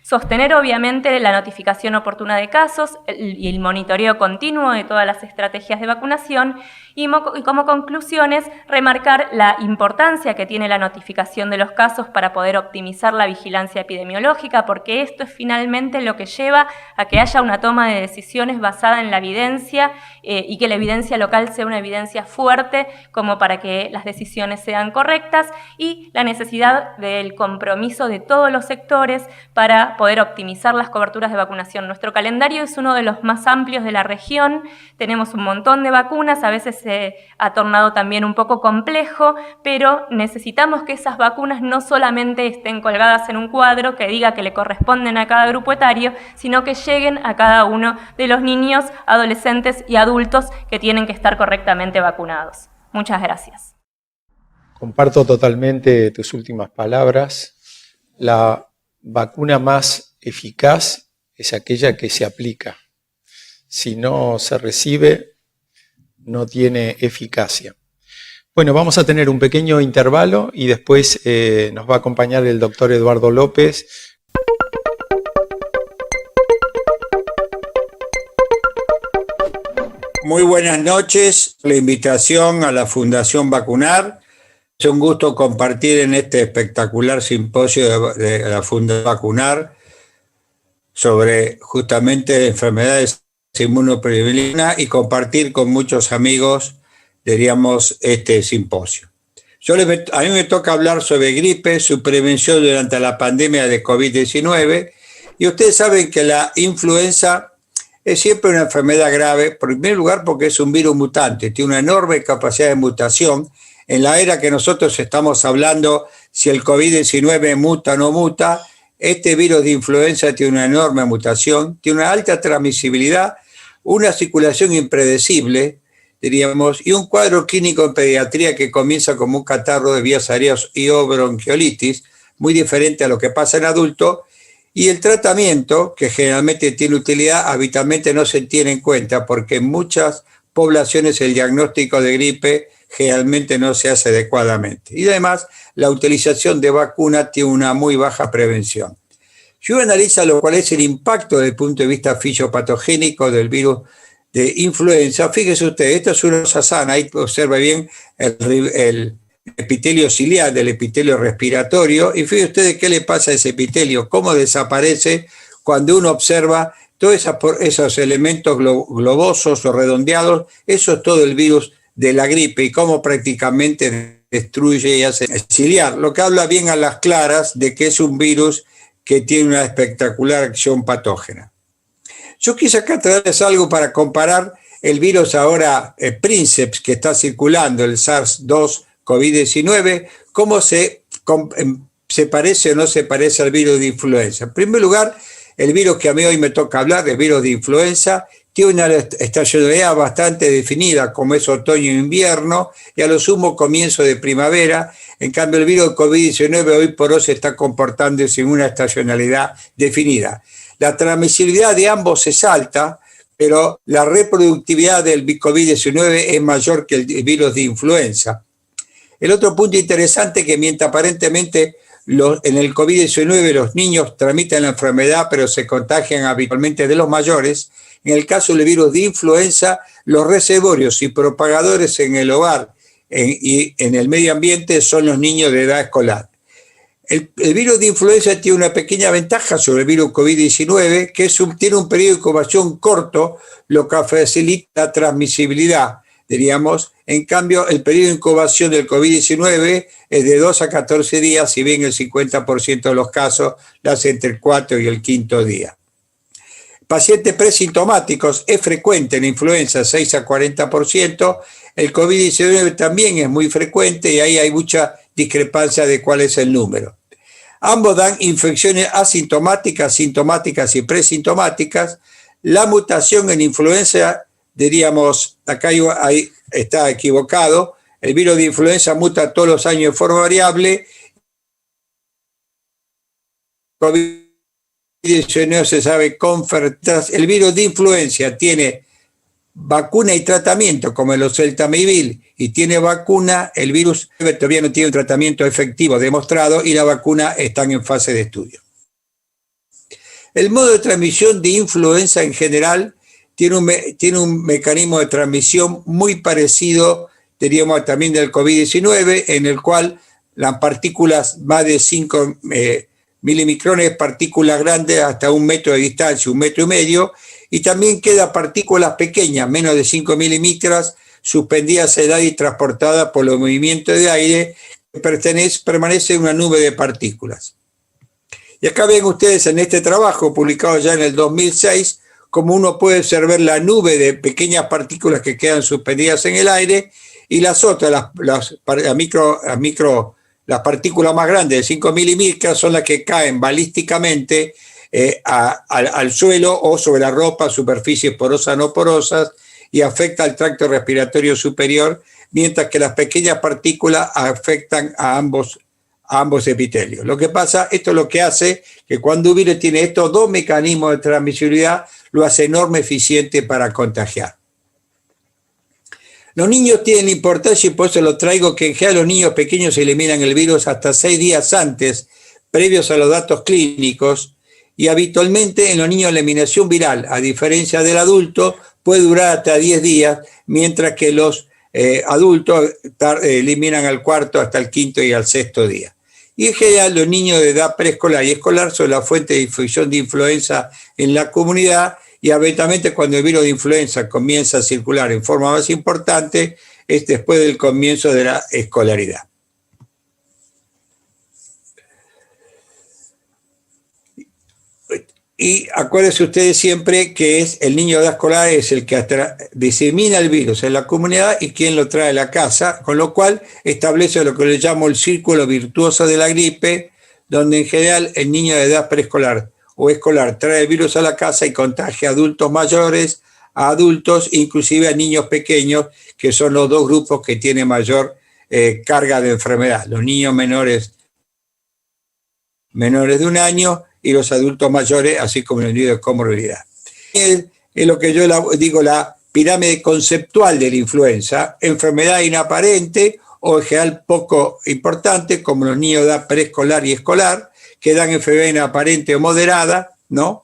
Sostener obviamente la notificación oportuna de casos y el monitoreo continuo de todas las estrategias de vacunación y como conclusiones remarcar la importancia que tiene la notificación de los casos para poder optimizar la vigilancia epidemiológica, porque esto es finalmente lo que lleva a que haya una toma de decisiones basada en la evidencia y que la evidencia local sea una evidencia fuerte como para que las decisiones sean correctas, y la necesidad del compromiso de todos los sectores para poder optimizar las coberturas de vacunación. Nuestro calendario es uno de los más amplios de la región, tenemos un montón de vacunas, a veces se ha tornado también un poco complejo, pero necesitamos que esas vacunas no solamente estén colgadas en un cuadro que diga que le corresponden a cada grupo etario, sino que lleguen a cada uno de los niños, adolescentes y adultos que tienen que estar correctamente vacunados. Muchas gracias. Comparto totalmente tus últimas palabras. La vacuna más eficaz es aquella que se aplica. Si no se recibe, no tiene eficacia. Bueno, vamos a tener un pequeño intervalo y después nos va a acompañar el doctor Eduardo López. Muy buenas noches, la invitación a la Fundación Vacunar. Es un gusto compartir en este espectacular simposio de la Fundación Vacunar sobre justamente enfermedades inmunoprevenibles y compartir con muchos amigos, diríamos, este simposio. A mí me toca hablar sobre gripe, su prevención durante la pandemia de COVID-19, y ustedes saben que la influenza es siempre una enfermedad grave, en primer lugar porque es un virus mutante, tiene una enorme capacidad de mutación. En la era que nosotros estamos hablando, si el COVID-19 muta o no muta, este virus de influenza tiene una enorme mutación, tiene una alta transmisibilidad, una circulación impredecible, diríamos, y un cuadro clínico en pediatría que comienza como un catarro de vías aéreas y o bronquiolitis, muy diferente a lo que pasa en adultos, y el tratamiento, que generalmente tiene utilidad, habitualmente no se tiene en cuenta, porque en muchas poblaciones el diagnóstico de gripe generalmente no se hace adecuadamente. Y además, la utilización de vacunas tiene una muy baja prevención. Si uno analiza lo cual es el impacto desde el punto de vista fisiopatogénico del virus de influenza, fíjese usted, esto es una cosa sana, ahí observa bien el epitelio ciliar del epitelio respiratorio, y fíjese usted qué le pasa a ese epitelio, cómo desaparece cuando uno observa todos esos elementos globosos o redondeados, eso es todo el virus de la gripe y cómo prácticamente destruye y hace ciliar, lo que habla bien a las claras de que es un virus que tiene una espectacular acción patógena. Yo quise acá traerles algo para comparar el virus ahora Princeps que está circulando, el SARS-2 COVID-19, cómo se parece o no se parece al virus de influenza. En primer lugar, el virus que a mí hoy me toca hablar, el virus de influenza, tiene una estacionalidad bastante definida, como es otoño e invierno, y a lo sumo comienzo de primavera. En cambio, el virus de COVID-19 hoy por hoy se está comportando sin una estacionalidad definida. La transmisibilidad de ambos es alta, pero la reproductividad del COVID-19 es mayor que el virus de influenza. El otro punto interesante es que mientras aparentemente en el COVID-19 los niños transmiten la enfermedad, pero se contagian habitualmente de los mayores, en el caso del virus de influenza, los reservorios y propagadores en el hogar y en el medio ambiente son los niños de edad escolar. El virus de influenza tiene una pequeña ventaja sobre el virus COVID-19, que tiene un periodo de incubación corto, lo que facilita la transmisibilidad, diríamos. En cambio, el periodo de incubación del COVID-19 es de 2 a 14 días, si bien el 50% de los casos lo hace entre el 4 y el 5º día. Pacientes presintomáticos es frecuente en la influenza, 6 a 40%. El COVID-19 también es muy frecuente y ahí hay mucha discrepancia de cuál es el número. Ambos dan infecciones asintomáticas, sintomáticas y presintomáticas. La mutación en influenza, diríamos, acá ahí está equivocado, el virus de influenza muta todos los años de forma variable. COVID-19 se sabe con certeza. El virus de influenza tiene vacuna y tratamiento, como el oseltamivir, y tiene vacuna, el virus todavía no tiene un tratamiento efectivo demostrado y la vacuna están en fase de estudio. El modo de transmisión de influenza en general tiene un mecanismo de transmisión muy parecido, diríamos, también del COVID-19, en el cual las partículas más de 5 milimicrones, partículas grandes hasta 1 metro de distancia, 1,5 metros, y también quedan partículas pequeñas, menos de 5 milímetros, suspendidas al aire y transportadas por los movimientos de aire, que permanece en una nube de partículas. Y acá ven ustedes en este trabajo, publicado ya en el 2006, como uno puede observar la nube de pequeñas partículas que quedan suspendidas en el aire, y las otras, las partículas más grandes de 5 milímetros, son las que caen balísticamente al suelo o sobre la ropa, superficies porosas o no porosas, y afecta al tracto respiratorio superior, mientras que las pequeñas partículas afectan a ambos epitelios. Lo que pasa, esto es lo que hace que cuando un virus tiene estos dos mecanismos de transmisibilidad, lo hace enorme eficiente para contagiar. Los niños tienen importancia, y por eso lo traigo, que en general los niños pequeños eliminan el virus hasta 6 días antes, previos a los datos clínicos, y habitualmente en los niños la eliminación viral, a diferencia del adulto, puede durar hasta 10 días, mientras que los adultos eliminan al cuarto, hasta el quinto y al sexto día. Y en general los niños de edad preescolar y escolar son la fuente de difusión de influenza en la comunidad, y habitualmente cuando el virus de influenza comienza a circular en forma más importante es después del comienzo de la escolaridad. Y acuérdense ustedes siempre que es el niño de edad escolar es el que disemina el virus en la comunidad y quien lo trae a la casa, con lo cual establece lo que le llamo el círculo virtuoso de la gripe, donde en general el niño de edad preescolar o escolar trae el virus a la casa y contagia a adultos mayores, a adultos, inclusive a niños pequeños, que son los dos grupos que tienen mayor carga de enfermedad, los niños menores de 1 año y los adultos mayores, así como los niños de comorbilidad. Es lo que yo digo, la pirámide conceptual de la influenza: enfermedad inaparente o en general poco importante, como los niños de edad preescolar y escolar, que dan enfermedad inaparente o moderada, ¿no?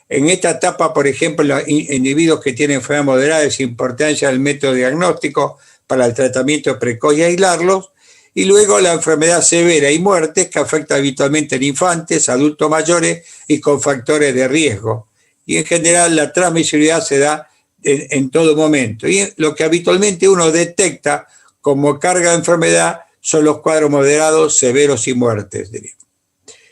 En esta etapa, por ejemplo, los individuos que tienen enfermedad moderada, es importancia del método diagnóstico para el tratamiento precoz y aislarlos. Y luego la enfermedad severa y muertes, que afecta habitualmente en infantes, adultos mayores y con factores de riesgo. Y en general la transmisibilidad se da en todo momento. Y lo que habitualmente uno detecta como carga de enfermedad son los cuadros moderados, severos y muertes.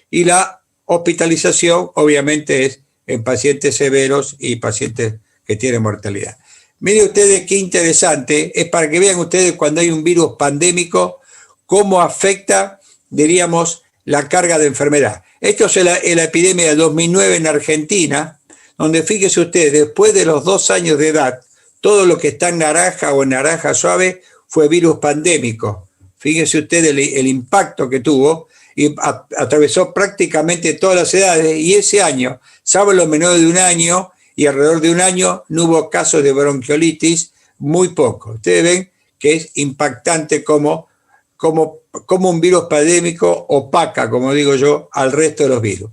Y la hospitalización obviamente es en pacientes severos y pacientes que tienen mortalidad. Miren ustedes qué interesante, es para que vean ustedes cuando hay un virus pandémico, cómo afecta, diríamos, la carga de enfermedad. Esto es la epidemia de 2009 en Argentina, donde fíjense ustedes, después de los 2 años de edad, todo lo que está en naranja o en naranja suave fue virus pandémico. Fíjense ustedes el impacto que tuvo, y atravesó prácticamente todas las edades, y ese año, salvo los menores de 1 año, y alrededor de 1 año no hubo casos de bronquiolitis, muy poco. Ustedes ven que es impactante como un virus pandémico opaca, como digo yo, al resto de los virus.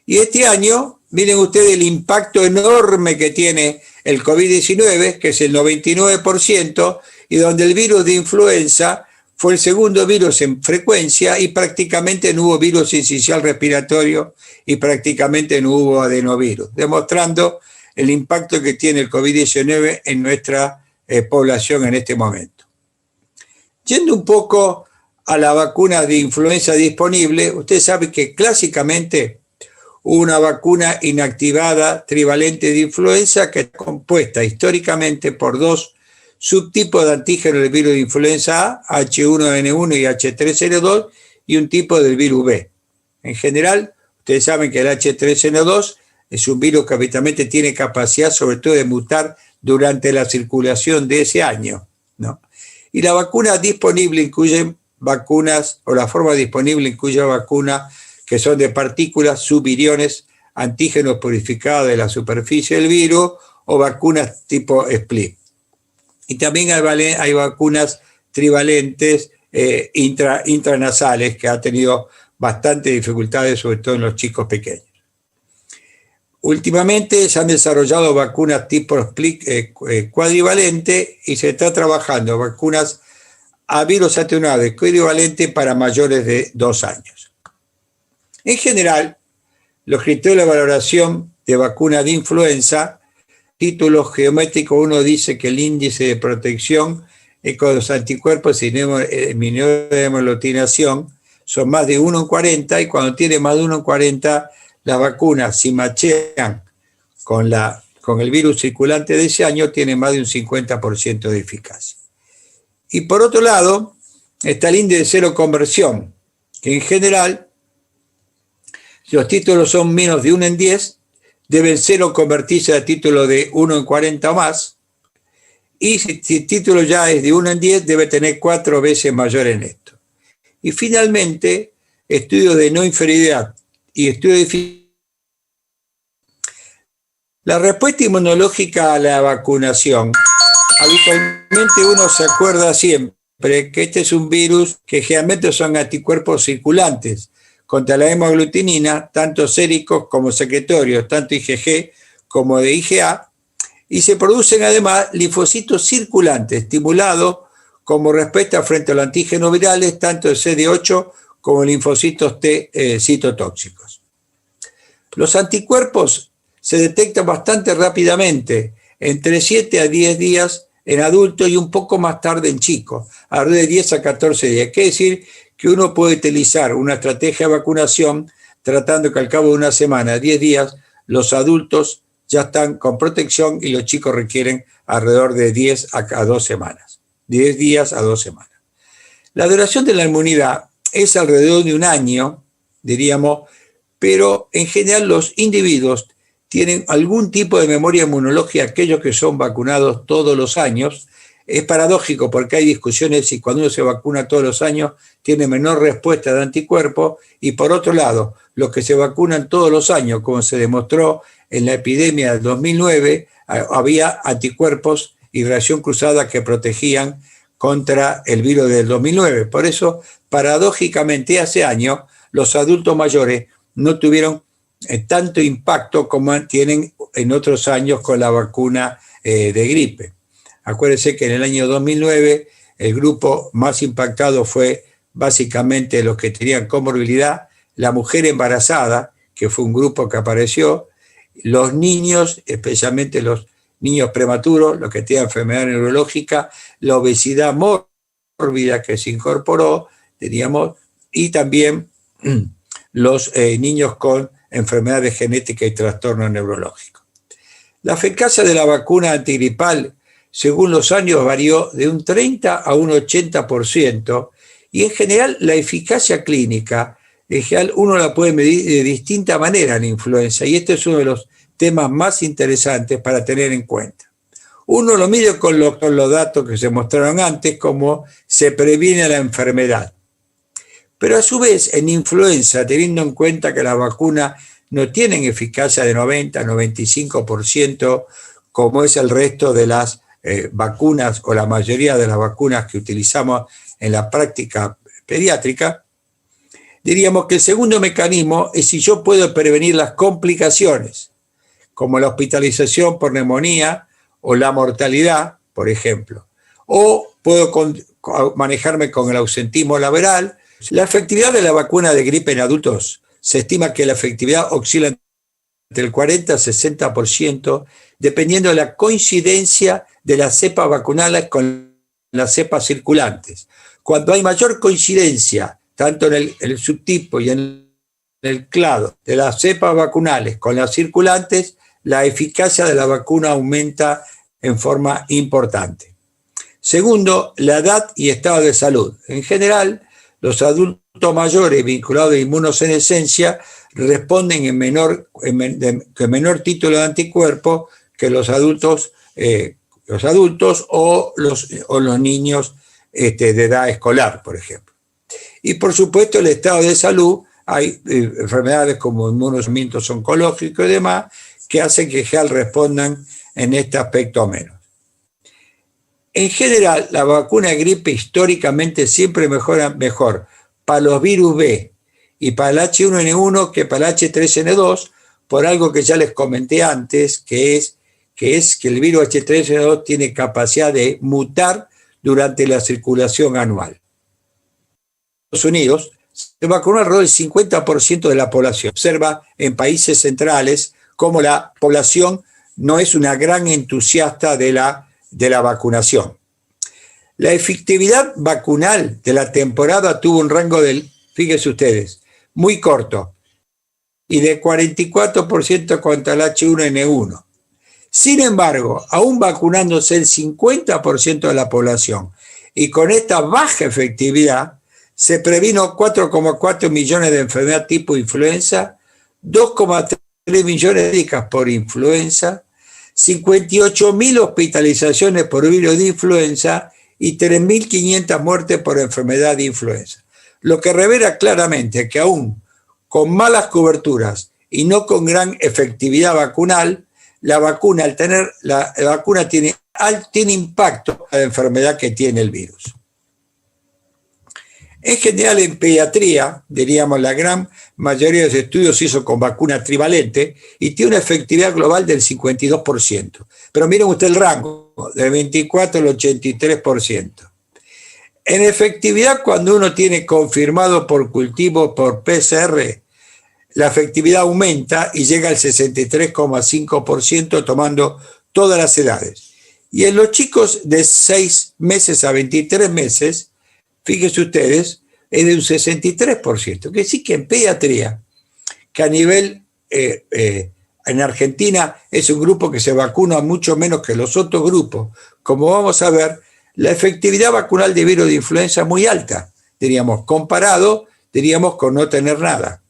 Y este año, miren ustedes el impacto enorme que tiene el COVID-19, que es el 99%, y donde el virus de influenza fue el segundo virus en frecuencia, y prácticamente no hubo virus sincicial respiratorio y prácticamente no hubo adenovirus, demostrando el impacto que tiene el COVID-19 en nuestra población en este momento. Yendo un poco a la vacuna de influenza disponible, usted sabe que clásicamente una vacuna inactivada trivalente de influenza que está compuesta históricamente por 2 subtipos de antígenos del virus de influenza A, H1N1 y H3N2, y un tipo del virus B. En general, ustedes saben que el H3N2 es un virus que habitualmente tiene capacidad sobre todo de mutar durante la circulación de ese año, ¿no? Y la vacuna disponible incluye vacunas, o la forma disponible incluye vacunas que son de partículas, subviriones, antígenos purificados de la superficie del virus, o vacunas tipo SPLIT. Y también hay vacunas trivalentes intranasales, que ha tenido bastantes dificultades, sobre todo en los chicos pequeños. últimamente se han desarrollado vacunas tipo cuadrivalente y se está trabajando vacunas a virus atenuado cuadrivalente para mayores de 2 años. En general, los criterios de valoración de vacuna de influenza, títulos geométricos, uno dice que el índice de protección es con los anticuerpos y inhibidores de hemoglutinación son más de 1 en 40, y cuando tiene más de 1 en 40, las vacunas, si machean con el virus circulante de ese año, tienen más de un 50% de eficacia. Y por otro lado, está el índice de cero conversión, que en general, si los títulos son menos de 1 en 10, deben cero convertirse a título de 1 en 40 o más, y si el título ya es de 1 en 10, debe tener 4 veces mayor en esto. Y finalmente, estudios de no inferioridad y estudios de eficacia. La respuesta inmunológica a la vacunación, habitualmente uno se acuerda siempre que este es un virus que generalmente son anticuerpos circulantes contra la hemaglutinina, tanto séricos como secretorios, tanto IgG como de IgA, y se producen además linfocitos circulantes estimulados como respuesta frente a los antígenos virales, tanto de CD8 como linfocitos T citotóxicos. Los anticuerpos se detectan bastante rápidamente, entre 7 a 10 días en adultos y un poco más tarde en chicos, alrededor de 10 a 14 días. Quiere decir que uno puede utilizar una estrategia de vacunación tratando que al cabo de una semana, 10 días, los adultos ya están con protección y los chicos requieren alrededor de 10 a 2 semanas. 10 días a 2 semanas. La duración de la inmunidad es alrededor de 1 año, diríamos, pero en general los individuos tienen algún tipo de memoria inmunológica, aquellos que son vacunados todos los años. Es paradójico porque hay discusiones si cuando uno se vacuna todos los años tiene menor respuesta de anticuerpos, y por otro lado, los que se vacunan todos los años, como se demostró en la epidemia del 2009, había anticuerpos y reacción cruzada que protegían contra el virus del 2009. Por eso, paradójicamente, hace años los adultos mayores no tuvieron tanto impacto como tienen en otros años con la vacuna de gripe. Acuérdense que en el año 2009 el grupo más impactado fue básicamente los que tenían comorbilidad, la mujer embarazada, que fue un grupo que apareció, los niños, especialmente los niños prematuros, los que tienen enfermedad neurológica, la obesidad mórbida que se incorporó, teníamos, y también los niños con enfermedades genéticas y trastornos neurológicos. La eficacia de la vacuna antigripal, según los años, varió de un 30 a un 80%, y en general la eficacia clínica, en general uno la puede medir de distinta manera en influenza, y este es uno de los temas más interesantes para tener en cuenta. Uno lo mide con los datos que se mostraron antes, como se previene la enfermedad. Pero a su vez, en influenza, teniendo en cuenta que las vacunas no tienen eficacia de 90-95%, como es el resto de las vacunas o la mayoría de las vacunas que utilizamos en la práctica pediátrica, diríamos que el segundo mecanismo es si yo puedo prevenir las complicaciones, como la hospitalización por neumonía o la mortalidad, por ejemplo. O puedo manejarme con el ausentismo laboral. La efectividad de la vacuna de gripe en adultos, se estima que la efectividad oscila entre el 40 a 60%, dependiendo de la coincidencia de las cepas vacunales con las cepas circulantes. Cuando hay mayor coincidencia, tanto en el subtipo y en el clado, de las cepas vacunales con las circulantes, la eficacia de la vacuna aumenta en forma importante. Segundo, la edad y estado de salud. En general, los adultos mayores vinculados a inmunosenescencia responden en menor título de anticuerpos que los adultos o los niños de edad escolar, por ejemplo. Y por supuesto el estado de salud, hay enfermedades como inmunodeficientes oncológicos y demás que hacen que ya respondan en este aspecto menos. En general, la vacuna de gripe históricamente siempre mejora mejor para los virus B y para el H1N1 que para el H3N2, por algo que ya les comenté antes, que es que el virus H3N2 tiene capacidad de mutar durante la circulación anual. En Estados Unidos se vacunó alrededor del 50% de la población. Observa en países centrales cómo la población no es una gran entusiasta de la vacunación. La efectividad vacunal de la temporada tuvo un rango fíjense ustedes, muy corto, y de 44% contra el H1N1. Sin embargo, aún vacunándose el 50% de la población y con esta baja efectividad, se previno 4,4 millones de enfermedad tipo influenza, 2,3 millones de médicas por influenza, 58.000 hospitalizaciones por virus de influenza y 3.500 muertes por enfermedad de influenza. Lo que revela claramente que aún con malas coberturas y no con gran efectividad vacunal, la vacuna tiene impacto en la enfermedad que tiene el virus. En general, en pediatría, diríamos, la gran mayoría de los estudios se hizo con vacuna trivalente y tiene una efectividad global del 52%. Pero miren usted el rango, del 24 al 83%. En efectividad, cuando uno tiene confirmado por cultivo por PCR, la efectividad aumenta y llega al 63,5% tomando todas las edades. Y en los chicos de 6 meses a 23 meses, fíjense ustedes, es de un 63%. Que sí que en pediatría, que a nivel, en Argentina es un grupo que se vacuna mucho menos que los otros grupos, como vamos a ver, la efectividad vacunal de virus de influenza es muy alta, diríamos, comparado, diríamos, con no tener nada.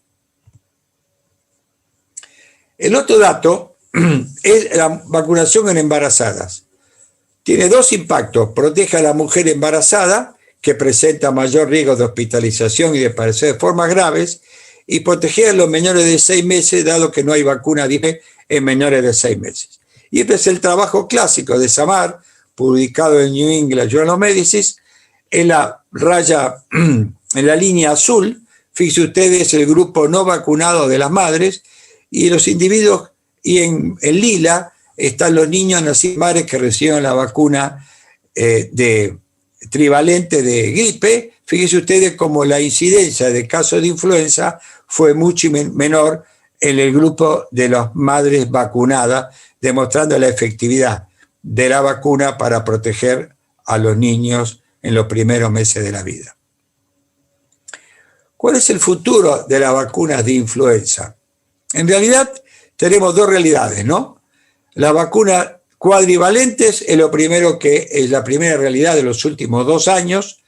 El otro dato es la vacunación en embarazadas. Tiene dos impactos. Protege a la mujer embarazada, que presenta mayor riesgo de hospitalización y de padecer de formas graves, y proteger a los menores de 6 meses, dado que no hay vacuna en menores de 6 meses. Y este es el trabajo clásico de Samar, publicado en New England Journal of Medicine, en la raya, en la línea azul, fíjense ustedes el grupo no vacunado de las madres, y los individuos, y en lila están los niños nacidos madres que recibieron la vacuna de trivalente de gripe. Fíjense ustedes cómo la incidencia de casos de influenza fue mucho menor en el grupo de las madres vacunadas, demostrando la efectividad de la vacuna para proteger a los niños en los primeros meses de la vida. ¿Cuál es el futuro de las vacunas de influenza? En realidad tenemos dos realidades, ¿no? Las vacunas cuadrivalentes es lo primero que es la primera realidad de los últimos 2 años,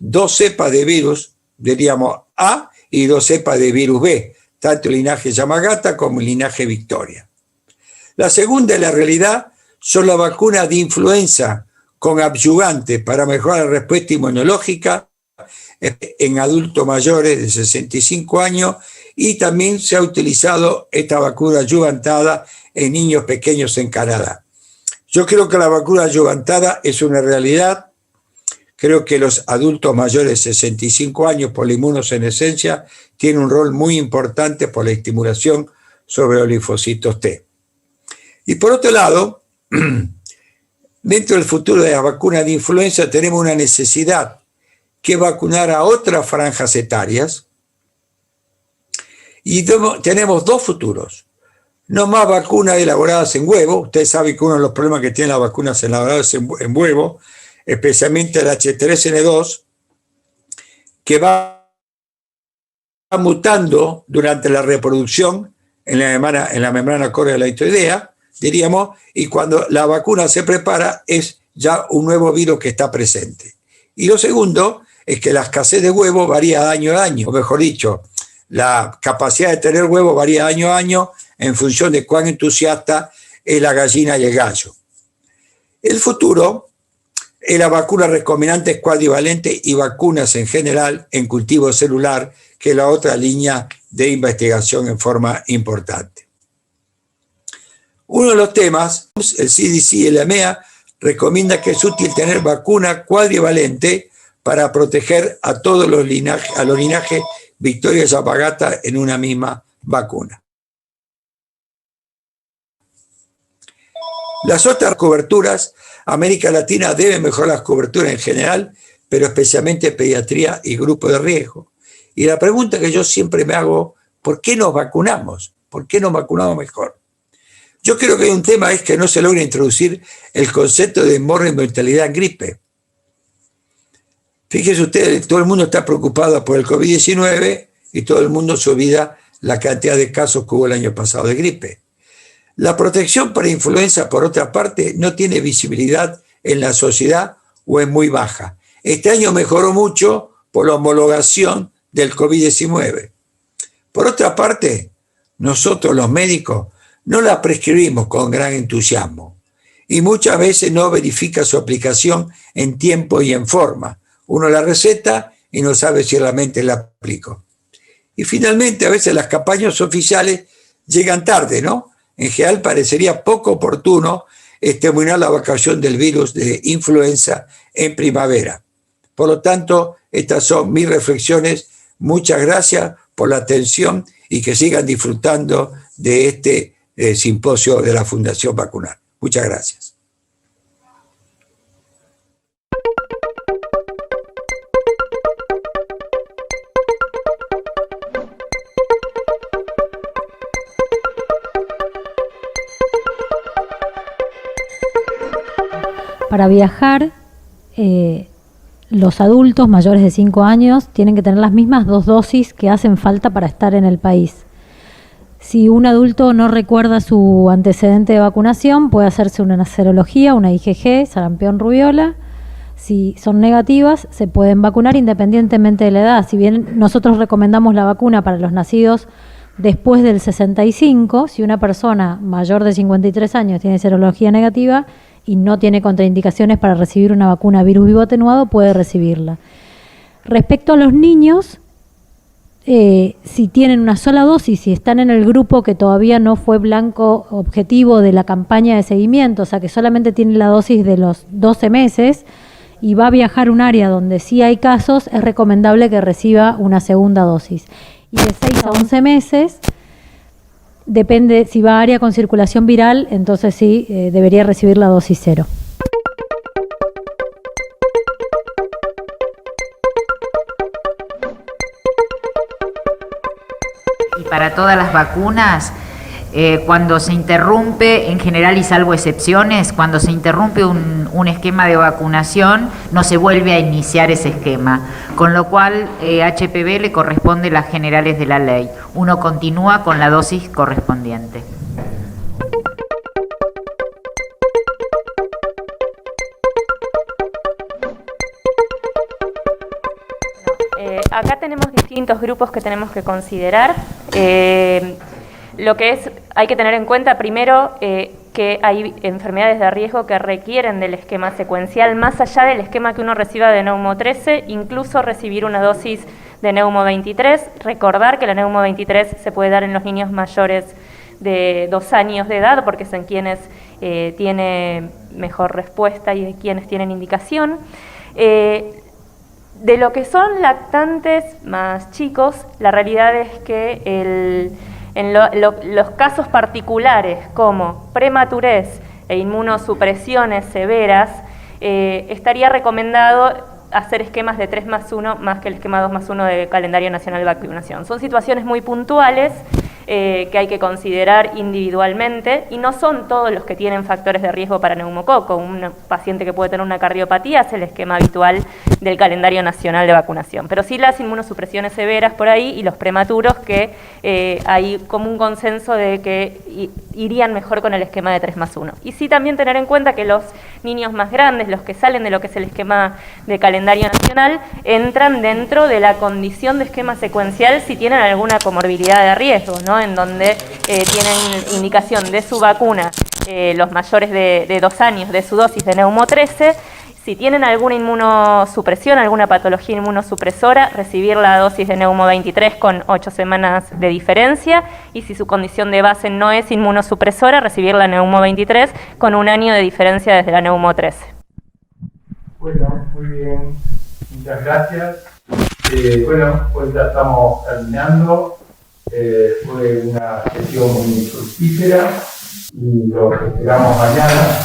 2 cepas de virus, diríamos A, y 2 cepas de virus B, tanto el linaje Yamagata como el linaje Victoria. La segunda, la realidad, son las vacunas de influenza con adyuvantes para mejorar la respuesta inmunológica en adultos mayores de 65 años, y también se ha utilizado esta vacuna adyuvantada en niños pequeños en Canadá. Yo creo que la vacuna adyuvantada es una realidad. Creo que los adultos mayores de 65 años por la inmunosenescencia tienen un rol muy importante por la estimulación sobre los linfocitos T. Y por otro lado, dentro del futuro de la vacuna de influenza tenemos una necesidad que vacunar a otras franjas etarias, y tenemos 2 futuros. No más vacunas elaboradas en huevo. Ustedes saben que uno de los problemas que tienen las vacunas elaboradas en huevo, especialmente el H3N2, que va mutando durante la reproducción en la membrana correolaitoidea, diríamos, y cuando la vacuna se prepara es ya un nuevo virus que está presente. Y lo segundo es que la escasez de huevo varía de año a año, o mejor dicho, la capacidad de tener huevo varía año a año en función de cuán entusiasta es la gallina y el gallo. El futuro es la vacuna recombinante cuadrivalente y vacunas en general en cultivo celular, que es la otra línea de investigación en forma importante. Uno de los temas, el CDC y el EMEA recomienda que es útil tener vacuna cuadrivalente para proteger a todos los linajes, Victoria y Yamagata en una misma vacuna. Las otras coberturas, América Latina debe mejorar las coberturas en general, pero especialmente pediatría y grupo de riesgo. Y la pregunta que yo siempre me hago, ¿por qué nos vacunamos? ¿Por qué nos vacunamos mejor? Yo creo que un tema es que no se logra introducir el concepto de mortalidad en gripe. Fíjense ustedes, todo el mundo está preocupado por el COVID-19 y todo el mundo se olvida la cantidad de casos que hubo el año pasado de gripe. La protección para influenza, por otra parte, no tiene visibilidad en la sociedad o es muy baja. Este año mejoró mucho por la homologación del COVID-19. Por otra parte, nosotros los médicos no la prescribimos con gran entusiasmo y muchas veces no verifica su aplicación en tiempo y en forma. Uno la receta y no sabe si realmente la aplico. Y finalmente, a veces las campañas oficiales llegan tarde, ¿no? En general parecería poco oportuno exterminar la vacunación del virus de influenza en primavera. Por lo tanto, estas son mis reflexiones. Muchas gracias por la atención y que sigan disfrutando de este simposio de la Fundación Vacunar. Muchas gracias. Para viajar, los adultos mayores de 5 años tienen que tener las mismas 2 dosis que hacen falta para estar en el país. Si un adulto no recuerda su antecedente de vacunación, puede hacerse una serología, una IgG, sarampión, rubiola. Si son negativas, se pueden vacunar independientemente de la edad. Si bien nosotros recomendamos la vacuna para los nacidos después del 65, si una persona mayor de 53 años tiene serología negativa y no tiene contraindicaciones para recibir una vacuna virus vivo atenuado, puede recibirla. Respecto a los niños, si tienen una sola dosis, si están en el grupo que todavía no fue blanco objetivo de la campaña de seguimiento, o sea que solamente tienen la dosis de los 12 meses y va a viajar a un área donde sí hay casos, es recomendable que reciba una segunda dosis. Y de 6 a 11 meses, depende, si va a área con circulación viral, entonces sí, debería recibir la dosis 0. Y para todas las vacunas, cuando se interrumpe, en general y salvo excepciones, cuando se interrumpe un esquema de vacunación, no se vuelve a iniciar ese esquema, con lo cual HPV le corresponde las generales de la ley. Uno continúa con la dosis correspondiente. Acá tenemos distintos grupos que tenemos que considerar. Lo que es, hay que tener en cuenta primero que hay enfermedades de riesgo que requieren del esquema secuencial, más allá del esquema que uno reciba de Neumo 13, incluso recibir una dosis de Neumo 23. Recordar que la Neumo 23 se puede dar en los niños mayores de 2 años de edad, porque son quienes tienen mejor respuesta y de quienes tienen indicación. De lo que son lactantes más chicos, la realidad es que en los casos particulares como prematurez e inmunosupresiones severas, estaría recomendado hacer esquemas de 3+1 más que el esquema 2+1 del calendario nacional de vacunación. Son situaciones muy puntuales que hay que considerar individualmente y no son todos los que tienen factores de riesgo para neumococo. Un paciente que puede tener una cardiopatía es el esquema habitual del calendario nacional de vacunación, pero sí las inmunosupresiones severas por ahí y los prematuros que hay como un consenso de que irían mejor con el esquema de 3+1. Y sí también tener en cuenta que los niños más grandes, los que salen de lo que es el esquema de calendario nacional, entran dentro de la condición de esquema secuencial si tienen alguna comorbilidad de riesgo, ¿no? En donde tienen indicación de su vacuna, los mayores de 2 años, de su dosis de Neumo 13, si tienen alguna inmunosupresión, alguna patología inmunosupresora, recibir la dosis de Neumo 23 con 8 semanas de diferencia, y si su condición de base no es inmunosupresora, recibir la Neumo 23 con 1 año de diferencia desde la Neumo 13. Bueno, muy bien, muchas gracias. Bueno, pues ya estamos terminando. Fue una sesión muy fructífera. y los esperamos mañana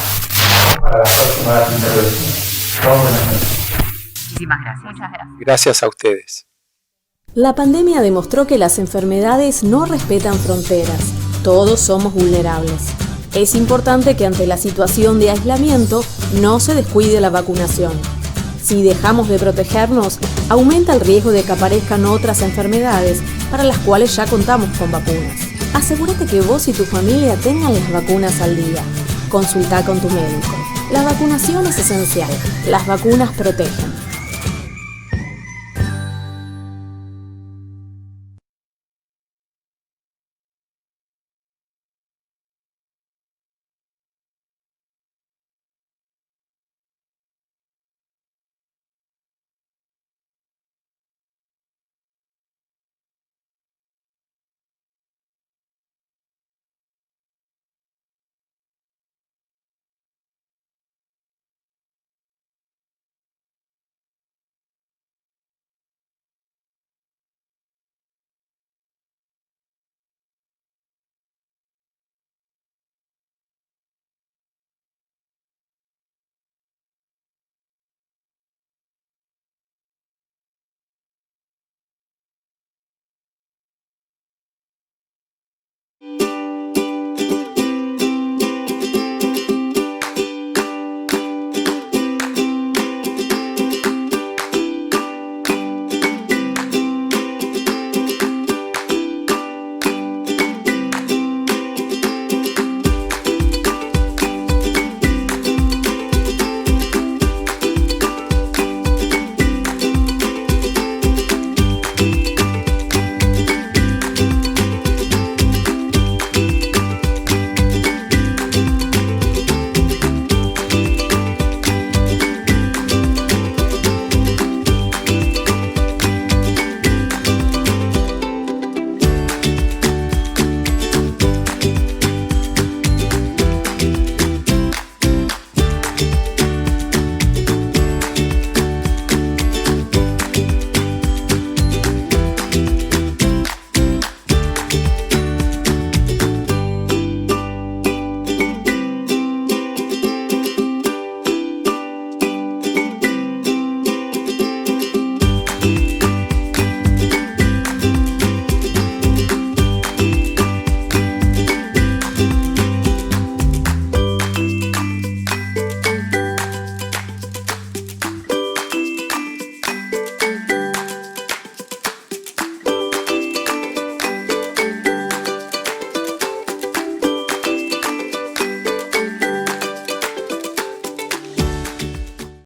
para las próximas intervenciones. Buenas noches. Muchísimas gracias. Muchas gracias. Gracias a ustedes. La pandemia demostró que las enfermedades no respetan fronteras. Todos somos vulnerables. Es importante que ante la situación de aislamiento no se descuide la vacunación. Si dejamos de protegernos, aumenta el riesgo de que aparezcan otras enfermedades para las cuales ya contamos con vacunas. Asegúrate que vos y tu familia tengan las vacunas al día. Consulta con tu médico. La vacunación es esencial. Las vacunas protegen.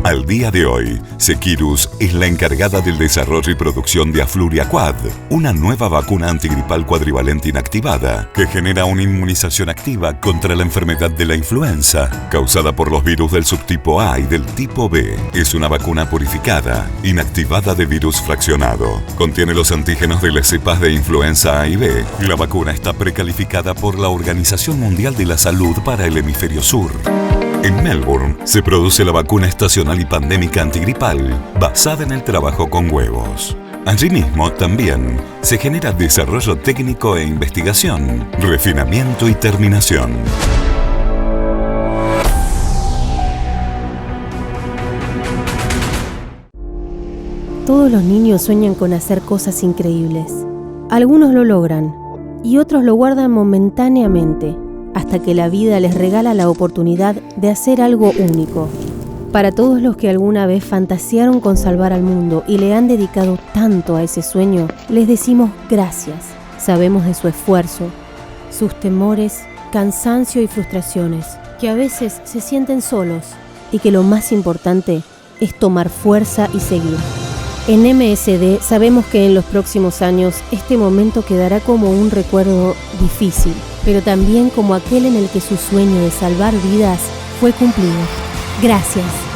Al día de hoy, Seqirus es la encargada del desarrollo y producción de Afluria Quad, una nueva vacuna antigripal cuadrivalente inactivada que genera una inmunización activa contra la enfermedad de la influenza, causada por los virus del subtipo A y del tipo B. Es una vacuna purificada, inactivada de virus fraccionado. Contiene los antígenos de las cepas de influenza A y B. La vacuna está precalificada por la Organización Mundial de la Salud para el Hemisferio Sur. En Melbourne se produce la vacuna estacional y pandémica antigripal basada en el trabajo con huevos. Allí mismo también se genera desarrollo técnico e investigación, refinamiento y terminación. Todos los niños sueñan con hacer cosas increíbles. Algunos lo logran y otros lo guardan momentáneamente, hasta que la vida les regala la oportunidad de hacer algo único. Para todos los que alguna vez fantasearon con salvar al mundo y le han dedicado tanto a ese sueño, les decimos gracias. Sabemos de su esfuerzo, sus temores, cansancio y frustraciones, que a veces se sienten solos y que lo más importante es tomar fuerza y seguir. En MSD sabemos que en los próximos años este momento quedará como un recuerdo difícil, pero también como aquel en el que su sueño de salvar vidas fue cumplido. Gracias.